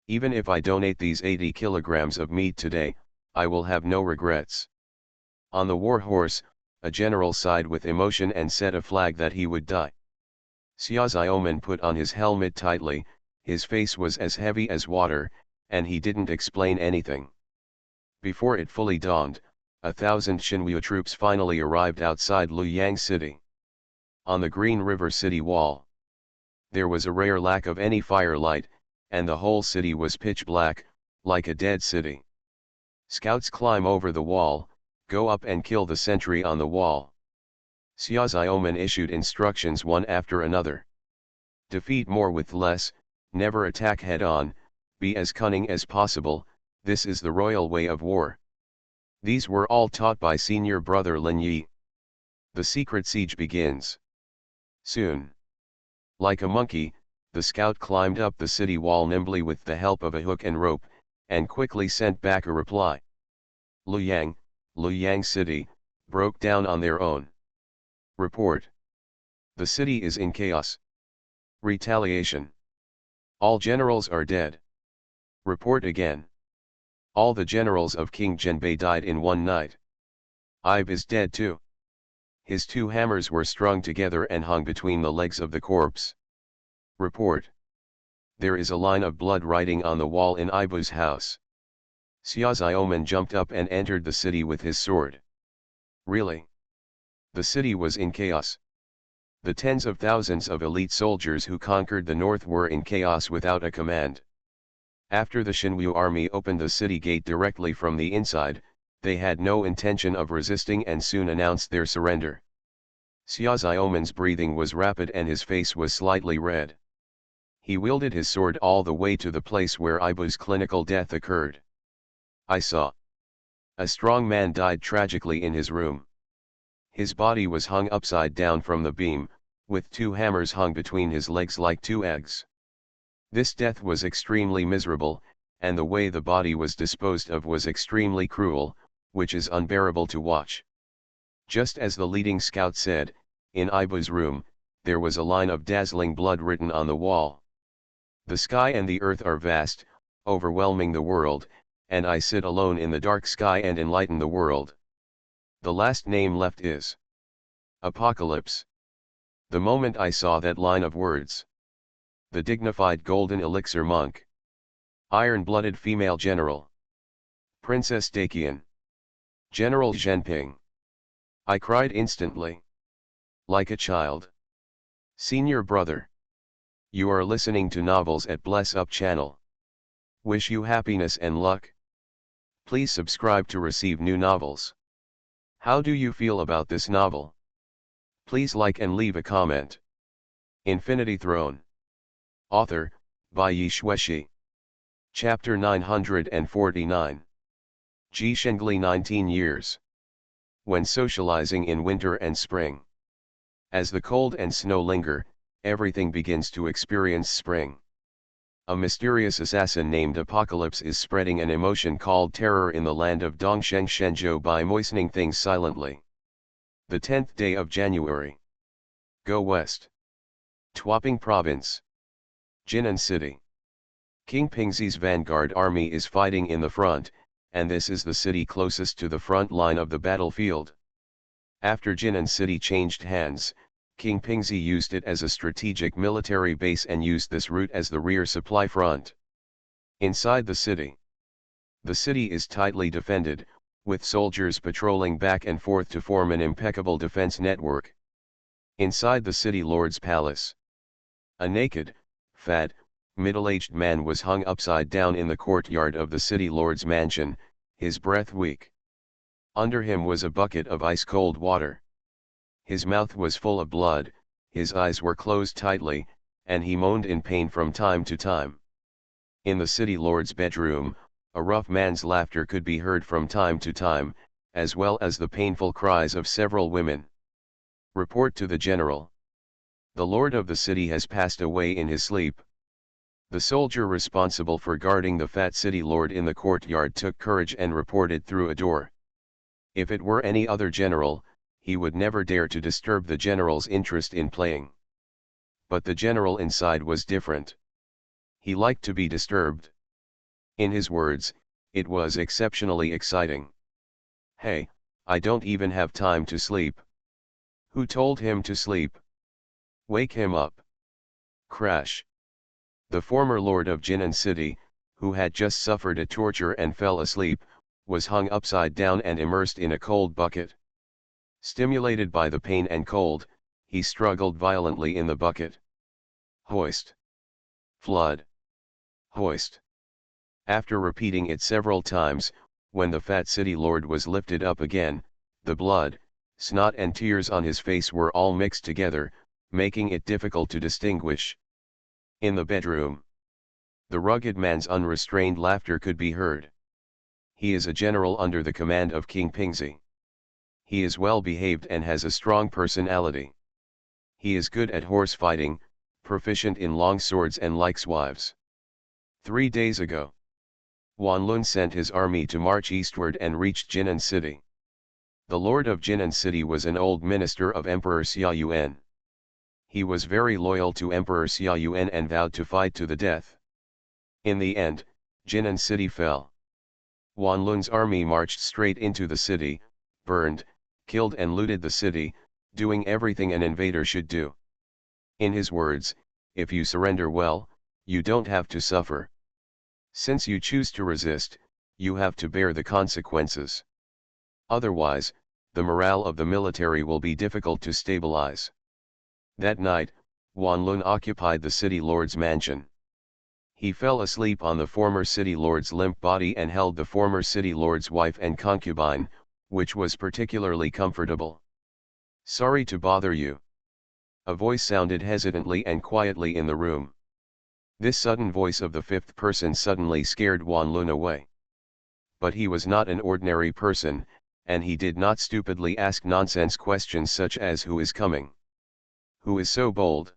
Even if I donate these 80 kilograms of meat today, I will have no regrets. On the war horse, a general sighed with emotion and said a flag that he would die. Xiaoxiaoman put on his helmet tightly, his face was as heavy as water, and he didn't explain anything. Before it fully dawned, 1,000 Xinwu troops finally arrived outside Luoyang City. On the Green River City wall, there was a rare lack of any firelight, and the whole city was pitch black, like a dead city. Scouts climb over the wall, go up and kill the sentry on the wall. Xiaoxiaoman issued instructions one after another. Defeat more with less, never attack head-on, be as cunning as possible, this is the royal way of war. These were all taught by senior brother Lin Yi. The secret siege begins. Soon. Like a monkey, the scout climbed up the city wall nimbly with the help of a hook and rope, and quickly sent back a reply. Luoyang City, broke down on their own. Report. The city is in chaos. Retaliation. All generals are dead. Report again. All the generals of King Genbei died in one night. Ibe is dead too. His two hammers were strung together and hung between the legs of the corpse. Report. There is a line of blood writing on the wall in Ibu's house. Xiaoxiaoman jumped up and entered the city with his sword. Really? The city was in chaos. The tens of thousands of elite soldiers who conquered the north were in chaos without a command. After the Shinwu army opened the city gate directly from the inside, they had no intention of resisting and soon announced their surrender. Xiaoxiaoman's breathing was rapid and his face was slightly red. He wielded his sword all the way to the place where Ibu's clinical death occurred. I saw. A strong man died tragically in his room. His body was hung upside down from the beam, with two hammers hung between his legs like two eggs. This death was extremely miserable, and the way the body was disposed of was extremely cruel, which is unbearable to watch. Just as the leading scout said, in Ibu's room, there was a line of dazzling blood written on the wall. The sky and the earth are vast, overwhelming the world, and I sit alone in the dark sky and enlighten the world. The last name left is Apocalypse. The moment I saw that line of words. The dignified golden elixir monk. Iron-blooded female general. Princess Dakian. General Zhenping. I cried instantly. Like a child. Senior brother. You are listening to novels at Bless Up channel. Wish you happiness and luck. Please subscribe to receive new novels. How do you feel about this novel? Please like and leave a comment. Infinity Throne. Author, by Yi Shueshi. Chapter 949. Ji Shengli 19 years. When socializing in winter and spring. As the cold and snow linger, everything begins to experience spring. A mysterious assassin named Apocalypse is spreading an emotion called terror in the land of Dongsheng Shenzhou by moistening things silently. The 10th day of January. Go west. Tuoping Province. Jinan City. King Pingxi's vanguard army is fighting in the front, and this is the city closest to the front line of the battlefield. After Jinan City changed hands, King Pingxi used it as a strategic military base and used this route as the rear supply front. Inside the city. The city is tightly defended, with soldiers patrolling back and forth to form an impeccable defense network. Inside the city lord's palace. A naked, fat, middle-aged man was hung upside down in the courtyard of the city lord's mansion, his breath weak. Under him was a bucket of ice-cold water. His mouth was full of blood, his eyes were closed tightly, and he moaned in pain from time to time. In the city lord's bedroom, a rough man's laughter could be heard from time to time, as well as the painful cries of several women. Report to the general. The lord of the city has passed away in his sleep. The soldier responsible for guarding the fat city lord in the courtyard took courage and reported through a door. If it were any other general, he would never dare to disturb the general's interest in playing. But the general inside was different. He liked to be disturbed. In his words, it was exceptionally exciting. Hey, I don't even have time to sleep. Who told him to sleep? Wake him up. Crash. The former lord of Jinan City, who had just suffered a torture and fell asleep, was hung upside down and immersed in a cold bucket. Stimulated by the pain and cold, he struggled violently in the bucket. Hoist. Flood. Hoist. After repeating it several times, when the fat city lord was lifted up again, the blood, snot and tears on his face were all mixed together, making it difficult to distinguish. In the bedroom. The rugged man's unrestrained laughter could be heard. He is a general under the command of King Pingxi. He is well behaved and has a strong personality. He is good at horse fighting, proficient in long swords and likes wives. 3 days ago, Wanlun sent his army to march eastward and reached Jinan city. The lord of Jinan city was an old minister of Emperor Xiaoyuan. He was very loyal to Emperor Xiaoyuan and vowed to fight to the death. In the end, Jinan city fell. Wanlun's army marched straight into the city, burned, killed and looted the city, doing everything an invader should do. In his words, if you surrender well, you don't have to suffer. Since you choose to resist, you have to bear the consequences. Otherwise, the morale of the military will be difficult to stabilize. That night, Wanlun occupied the city lord's mansion. He fell asleep on the former city lord's limp body and held the former city lord's wife and concubine, which was particularly comfortable. Sorry to bother you. A voice sounded hesitantly and quietly in the room. This sudden voice of the fifth person suddenly scared Wanlun away. But he was not an ordinary person, and he did not stupidly ask nonsense questions such as who is coming. Who is so bold?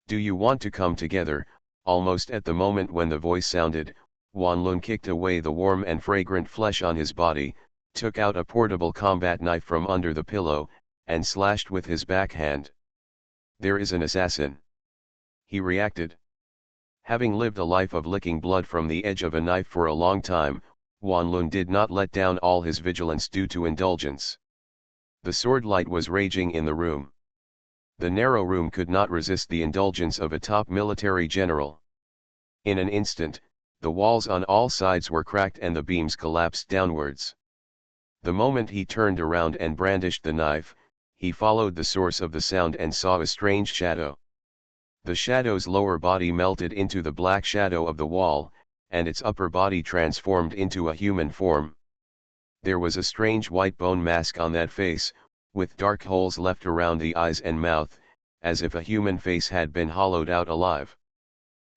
Do you want to come together? Almost at the moment when the voice sounded, Wanlun kicked away the warm and fragrant flesh on his body, took out a portable combat knife from under the pillow, and slashed with his backhand. There is an assassin. He reacted. Having lived a life of licking blood from the edge of a knife for a long time, Wanlun did not let down all his vigilance due to indulgence. The sword light was raging in the room. The narrow room could not resist the indulgence of a top military general. In an instant, the walls on all sides were cracked and the beams collapsed downwards. The moment he turned around and brandished the knife, he followed the source of the sound and saw a strange shadow. The shadow's lower body melted into the black shadow of the wall, and its upper body transformed into a human form. There was a strange white bone mask on that face, with dark holes left around the eyes and mouth, as if a human face had been hollowed out alive.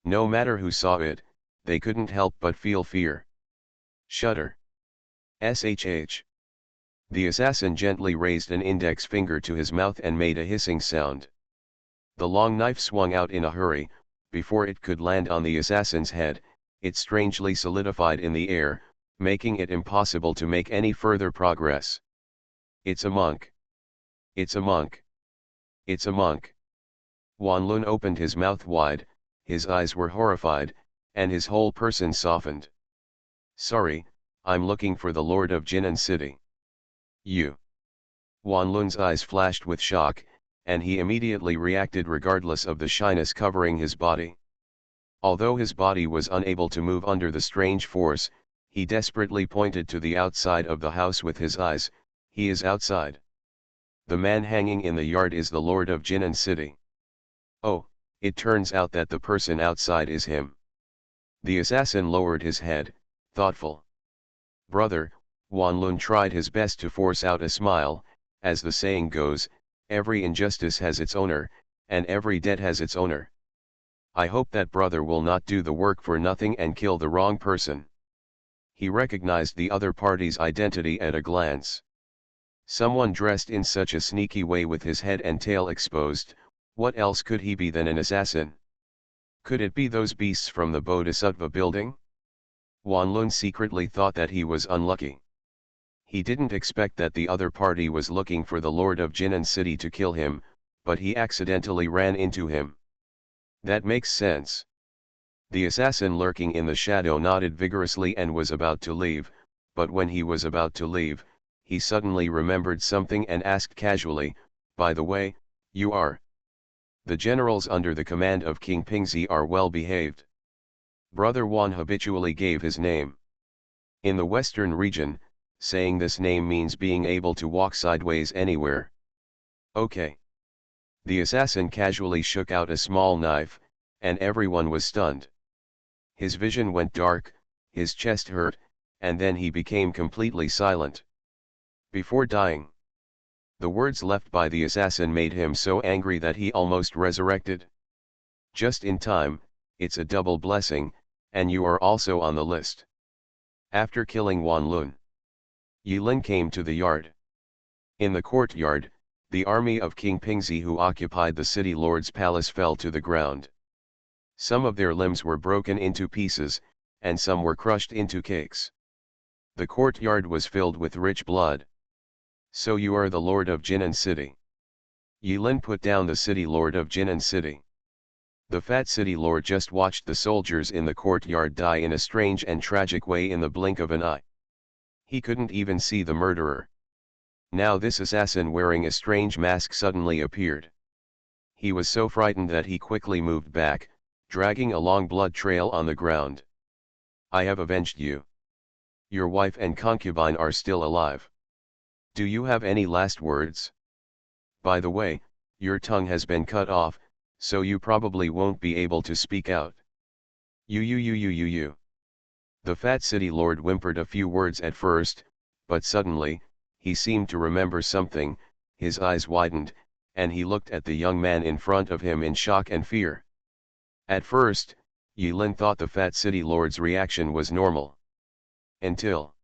No matter who saw it, they couldn't help but feel fear. Shudder. SHH. The assassin gently raised an index finger to his mouth and made a hissing sound. The long knife swung out in a hurry. Before it could land on the assassin's head, it strangely solidified in the air, making it impossible to make any further progress. It's a monk. It's a monk. It's a monk. Wanlun opened his mouth wide, his eyes were horrified, and his whole person softened. Sorry, I'm looking for the Lord of Jinan City. You. Wanlun's eyes flashed with shock, and he immediately reacted regardless of the shyness covering his body. Although his body was unable to move under the strange force, he desperately pointed to the outside of the house with his eyes. He is outside. The man hanging in the yard is the Lord of Jinan City. Oh, it turns out that the person outside is him. The assassin lowered his head, thoughtful. Brother, Wanlun tried his best to force out a smile. As the saying goes, every injustice has its owner, and every debt has its owner. I hope that brother will not do the work for nothing and kill the wrong person. He recognized the other party's identity at a glance. Someone dressed in such a sneaky way with his head and tail exposed, what else could he be than an assassin? Could it be those beasts from the Bodhisattva building? Wanlun secretly thought that he was unlucky. He didn't expect that the other party was looking for the Lord of Jinan City to kill him, but he accidentally ran into him. That makes sense. The assassin lurking in the shadow nodded vigorously and was about to leave, but when he was about to leave, he suddenly remembered something and asked casually, by the way, you are? The generals under the command of King Pingzi are well behaved. Brother Wan habitually gave his name. In the western region, saying this name means being able to walk sideways anywhere. Okay. The assassin casually shook out a small knife, and everyone was stunned. His vision went dark, his chest hurt, and then he became completely silent. Before dying, the words left by the assassin made him so angry that he almost resurrected. Just in time, it's a double blessing, and you are also on the list. After killing Wanlun, Yilin came to the yard. In the courtyard, The army of King Pingzi who occupied the city lord's palace fell to the ground. Some of their limbs were broken into pieces, and some were crushed into cakes. The courtyard was filled with rich blood. So you are the lord of Jinan city. Yilin put down the city lord of Jinan city. The fat city lord just watched the soldiers in the courtyard die in a strange and tragic way in the blink of an eye. He couldn't even see the murderer. Now this assassin wearing a strange mask suddenly appeared. He was so frightened that he quickly moved back, dragging a long blood trail on the ground. I have avenged you. Your wife and concubine are still alive. Do you have any last words? By the way, your tongue has been cut off, so you probably won't be able to speak out. You. The fat city lord whimpered a few words at first, but suddenly, he seemed to remember something, his eyes widened, and he looked at the young man in front of him in shock and fear. At first, Yilin thought the fat city lord's reaction was normal. Until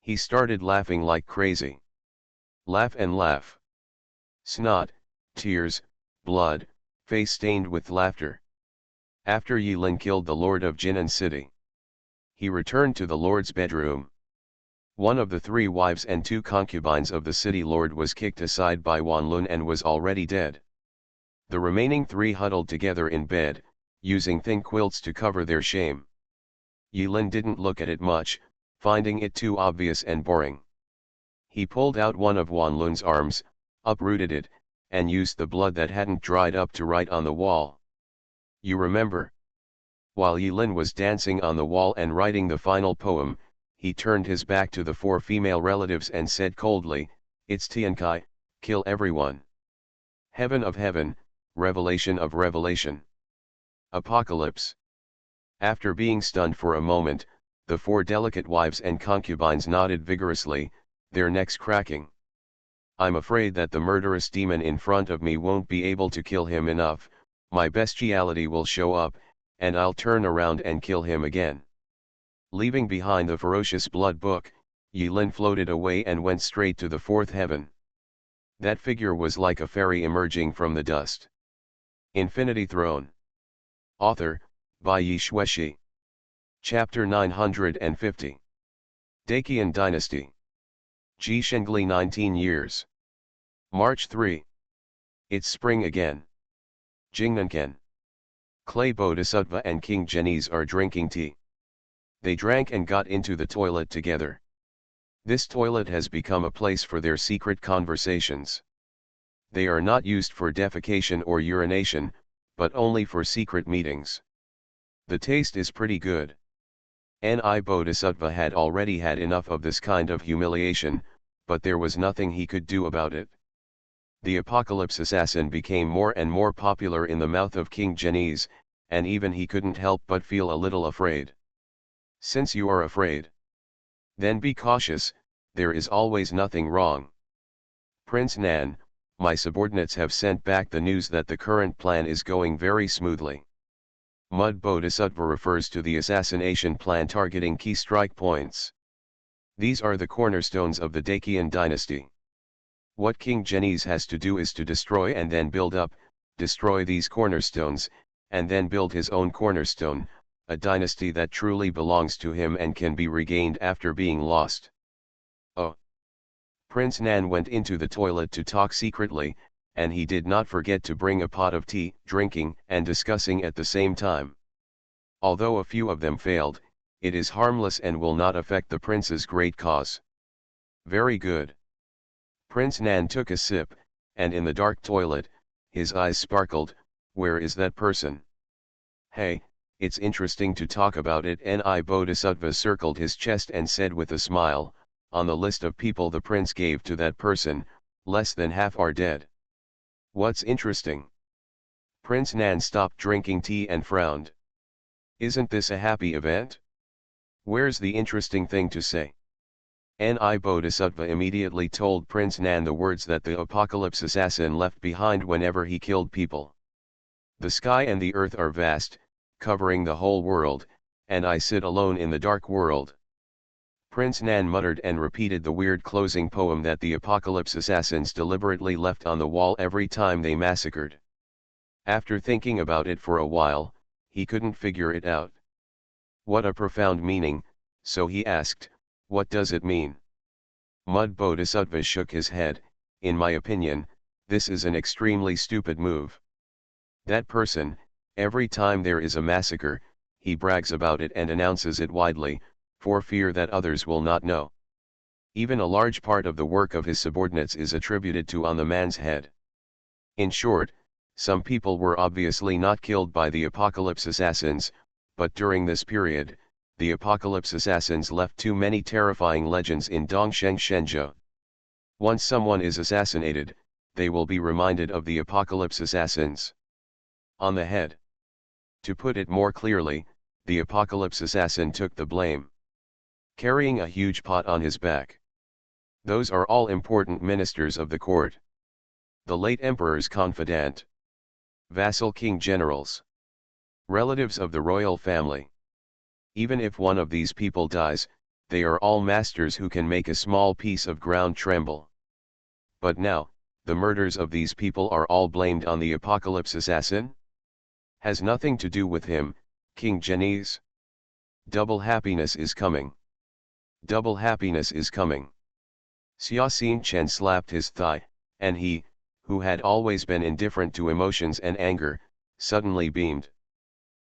he started laughing like crazy. Laugh and laugh. Snot, tears, blood, face stained with laughter. After Yilin killed the lord of Jinan city, he returned to the lord's bedroom. One of the 3 wives and 2 concubines of the city lord was kicked aside by Wanlun and was already dead. The remaining 3 huddled together in bed, using thin quilts to cover their shame. Yilin didn't look at it much, finding it too obvious and boring. He pulled out one of Wanlun's arms, uprooted it, and used the blood that hadn't dried up to write on the wall. You remember? While Yilin was dancing on the wall and writing the final poem, he turned his back to the 4 female relatives and said coldly, "It's Tiankai, kill everyone. Heaven of heaven, revelation of revelation. Apocalypse." After being stunned for a moment, the 4 delicate wives and concubines nodded vigorously, their necks cracking. I'm afraid that the murderous demon in front of me won't be able to kill him enough, my bestiality will show up, and I'll turn around and kill him again. Leaving behind the ferocious blood book, Yilin floated away and went straight to the 4th heaven. That figure was like a fairy emerging from the dust. Infinity Throne. Author, by Yi Shueshi. Chapter 950. Daqian Dynasty. Ji Shengli 19 years. March 3. It's spring again. Jingnanken. Clay Bodhisattva and King Genies are drinking tea. They drank and got into the toilet together. This toilet has become a place for their secret conversations. They are not used for defecation or urination, but only for secret meetings. The taste is pretty good. Ni Bodhisattva had already had enough of this kind of humiliation, but there was nothing he could do about it. The Apocalypse Assassin became more and more popular in the mouth of King Genies, and even he couldn't help but feel a little afraid. Since you are afraid, then be cautious, there is always nothing wrong. Prince Nan, my subordinates have sent back the news that the current plan is going very smoothly. Mud Bodhisattva refers to the assassination plan targeting key strike points. These are the cornerstones of the Daqian dynasty. What King Genies has to do is to destroy and then build up, destroy these cornerstones, and then build his own cornerstone, a dynasty that truly belongs to him and can be regained after being lost. Oh! Prince Nan went into the toilet to talk secretly, and he did not forget to bring a pot of tea, drinking and discussing at the same time. Although a few of them failed, it is harmless and will not affect the prince's great cause. Very good. Prince Nan took a sip, and in the dark toilet, his eyes sparkled. Where is that person? Hey, it's interesting to talk about it. Ni Bodhisattva circled his chest and said with a smile, on the list of people the prince gave to that person, less than half are dead. What's interesting? Prince Nan stopped drinking tea and frowned. Isn't this a happy event? Where's the interesting thing to say? Ni Bodhisattva immediately told Prince Nan the words that the Apocalypse Assassin left behind whenever he killed people. The sky and the earth are vast, covering the whole world, and I sit alone in the dark world. Prince Nan muttered and repeated the weird closing poem that the Apocalypse assassins deliberately left on the wall every time they massacred. After thinking about it for a while, he couldn't figure it out. What a profound meaning, so he asked, "What does it mean?" Mud Bodhisattva shook his head. "In my opinion, this is an extremely stupid move. That person, every time there is a massacre, he brags about it and announces it widely, for fear that others will not know. Even a large part of the work of his subordinates is attributed to on the man's head. In short, some people were obviously not killed by the Apocalypse assassins, but during this period, the Apocalypse assassins left too many terrifying legends in Dongsheng Shenzhou. Once someone is assassinated, they will be reminded of the Apocalypse assassins. On the head. To put it more clearly, the Apocalypse assassin took the blame, carrying a huge pot on his back. Those are all important ministers of the court. The late emperor's confidant. Vassal king generals. Relatives of the royal family. Even if one of these people dies, they are all masters who can make a small piece of ground tremble. But now, the murders of these people are all blamed on the Apocalypse assassin? Has nothing to do with him, King Genies. Double happiness is coming. Double happiness is coming. Xia Xin Chen slapped his thigh, and he, who had always been indifferent to emotions and anger, suddenly beamed.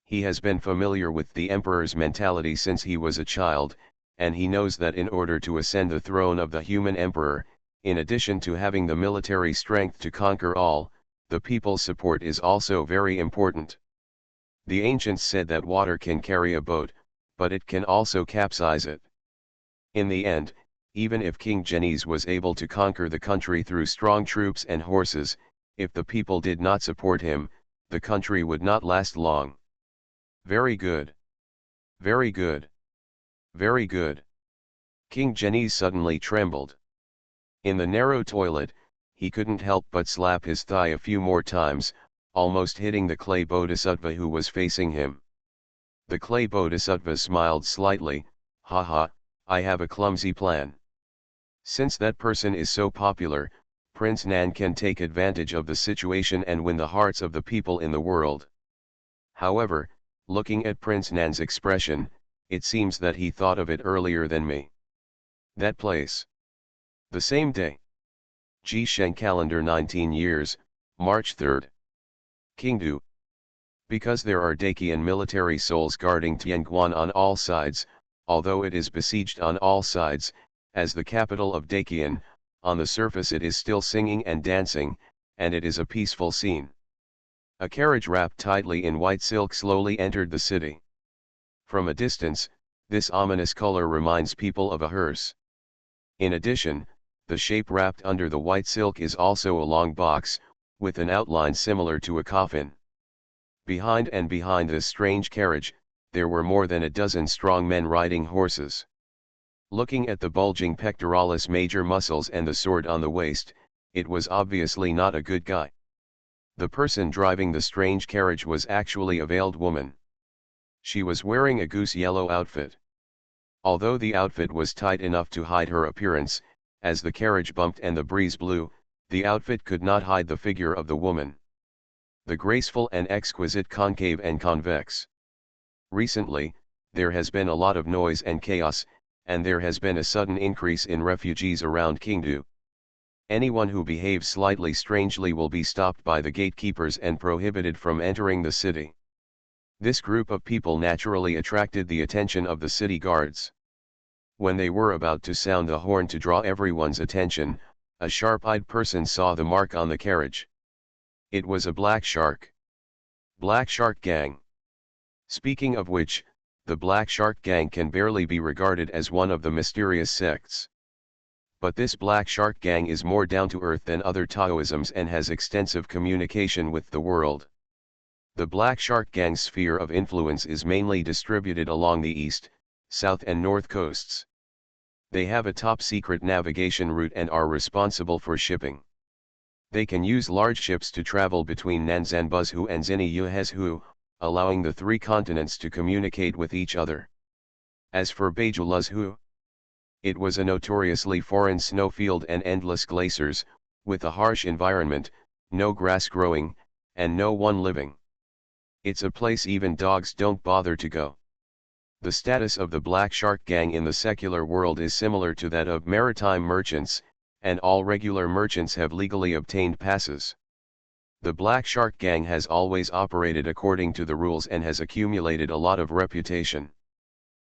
He has been familiar with the emperor's mentality since he was a child, and he knows that in order to ascend the throne of the human emperor, in addition to having the military strength to conquer all, the people's support is also very important. The ancients said that water can carry a boat, but it can also capsize it. In the end, even if King Genies was able to conquer the country through strong troops and horses, if the people did not support him, the country would not last long. Very good. Very good. Very good. King Genies suddenly trembled. In the narrow toilet, he couldn't help but slap his thigh a few more times, almost hitting the clay bodhisattva who was facing him. The clay bodhisattva smiled slightly. "Haha, I have a clumsy plan. Since that person is so popular, Prince Nan can take advantage of the situation and win the hearts of the people in the world." However, looking at Prince Nan's expression, it seems that he thought of it earlier than me. That place. The same day. Ji Sheng calendar 19 years, March 3rd. Qingdu. Because there are Dacian military souls guarding Tianguan on all sides, although it is besieged on all sides, as the capital of Dacian, on the surface it is still singing and dancing, and it is a peaceful scene. A carriage wrapped tightly in white silk slowly entered the city. From a distance, this ominous color reminds people of a hearse. In addition, the shape wrapped under the white silk is also a long box, with an outline similar to a coffin. Behind this strange carriage, there were more than a dozen strong men riding horses. Looking at the bulging pectoralis major muscles and the sword on the waist, it was obviously not a good guy. The person driving the strange carriage was actually a veiled woman. She was wearing a goose yellow outfit. Although the outfit was tight enough to hide her appearance, as the carriage bumped and the breeze blew, the outfit could not hide the figure of the woman. The graceful and exquisite concave and convex. Recently, there has been a lot of noise and chaos, and there has been a sudden increase in refugees around Qingdu. Anyone who behaves slightly strangely will be stopped by the gatekeepers and prohibited from entering the city. This group of people naturally attracted the attention of the city guards. When they were about to sound the horn to draw everyone's attention, a sharp-eyed person saw the mark on the carriage. It was a black shark. Black Shark Gang. Speaking of which, the Black Shark Gang can barely be regarded as one of the mysterious sects. But this Black Shark Gang is more down-to-earth than other Taoisms and has extensive communication with the world. The Black Shark Gang's sphere of influence is mainly distributed along the east, south and north coasts. They have a top-secret navigation route and are responsible for shipping. They can use large ships to travel between Nanzanbuzhu and Ziniyuhezhu, allowing the three continents to communicate with each other. As for Beijuluzhu, It was a notoriously foreign snowfield and endless glaciers, with a harsh environment, no grass growing, and no one living. It's a place even dogs don't bother to go. The status of the Black Shark Gang in the secular world is similar to that of maritime merchants, and all regular merchants have legally obtained passes. The Black Shark Gang has always operated according to the rules and has accumulated a lot of reputation.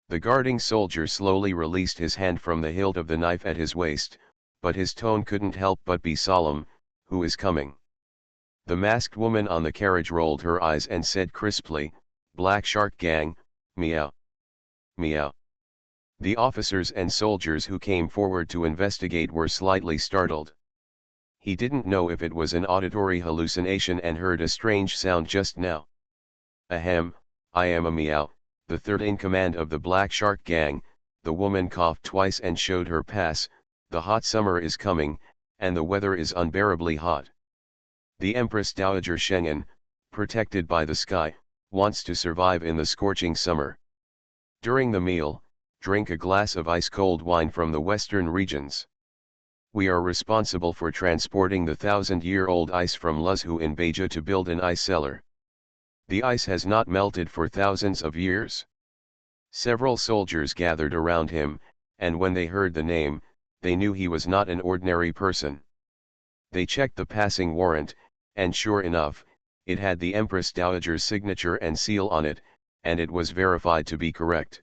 The guarding soldier slowly released his hand from the hilt of the knife at his waist, but his tone couldn't help but be solemn. "Who is coming?" The masked woman on the carriage rolled her eyes and said crisply, "Black Shark Gang, meow. Meow." The officers and soldiers who came forward to investigate were slightly startled. He didn't know if it was an auditory hallucination and heard a strange sound just now. "Ahem, I am a meow, the third in command of the Black Shark Gang." The woman coughed twice and showed her pass. "The hot summer is coming, and the weather is unbearably hot. The Empress Dowager Shengen, protected by the sky, wants to survive in the scorching summer. During the meal, drink a glass of ice-cold wine from the western regions. We are responsible for transporting the 1,000-year-old ice from Luzhu in Beja to build an ice cellar. The ice has not melted for thousands of years." Several soldiers gathered around him, and when they heard the name, they knew he was not an ordinary person. They checked the passing warrant, and sure enough, it had the Empress Dowager's signature and seal on it, and it was verified to be correct.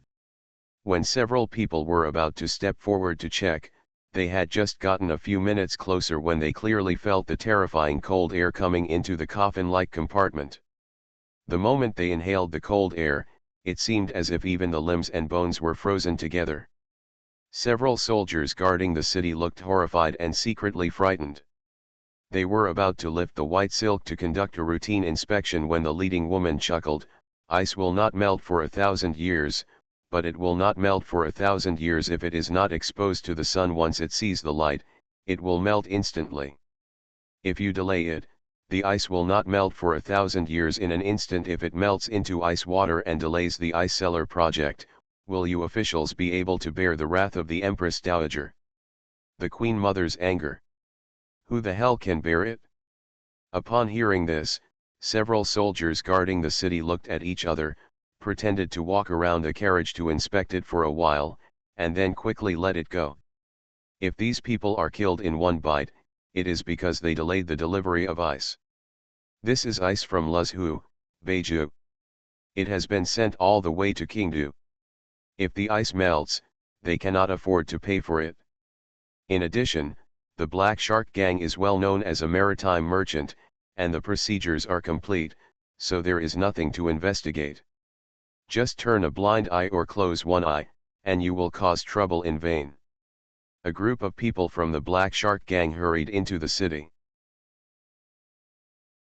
When several people were about to step forward to check, they had just gotten a few minutes closer when they clearly felt the terrifying cold air coming into the coffin-like compartment. The moment they inhaled the cold air, it seemed as if even the limbs and bones were frozen together. Several soldiers guarding the city looked horrified and secretly frightened. They were about to lift the white silk to conduct a routine inspection when the leading woman chuckled, "Ice will not melt for 1,000 years, but it will not melt for 1,000 years if it is not exposed to the sun. Once it sees the light, it will melt instantly. If you delay it, the ice will not melt for 1,000 years. In an instant, if it melts into ice water and delays the ice cellar project, will you officials be able to bear the wrath of the Empress Dowager? The Queen Mother's anger? Who the hell can bear it?" Upon hearing this, several soldiers guarding the city looked at each other, pretended to walk around the carriage to inspect it for a while, and then quickly let it go. If these people are killed in one bite, it is because they delayed the delivery of ice. This is ice from Luzhu, Beju. It has been sent all the way to Kingdu. If the ice melts, they cannot afford to pay for it. In addition, the Black Shark Gang is well known as a maritime merchant, and the procedures are complete, so there is nothing to investigate. Just turn a blind eye or close one eye, and you will cause trouble in vain. A group of people from the Black Shark Gang hurried into the city.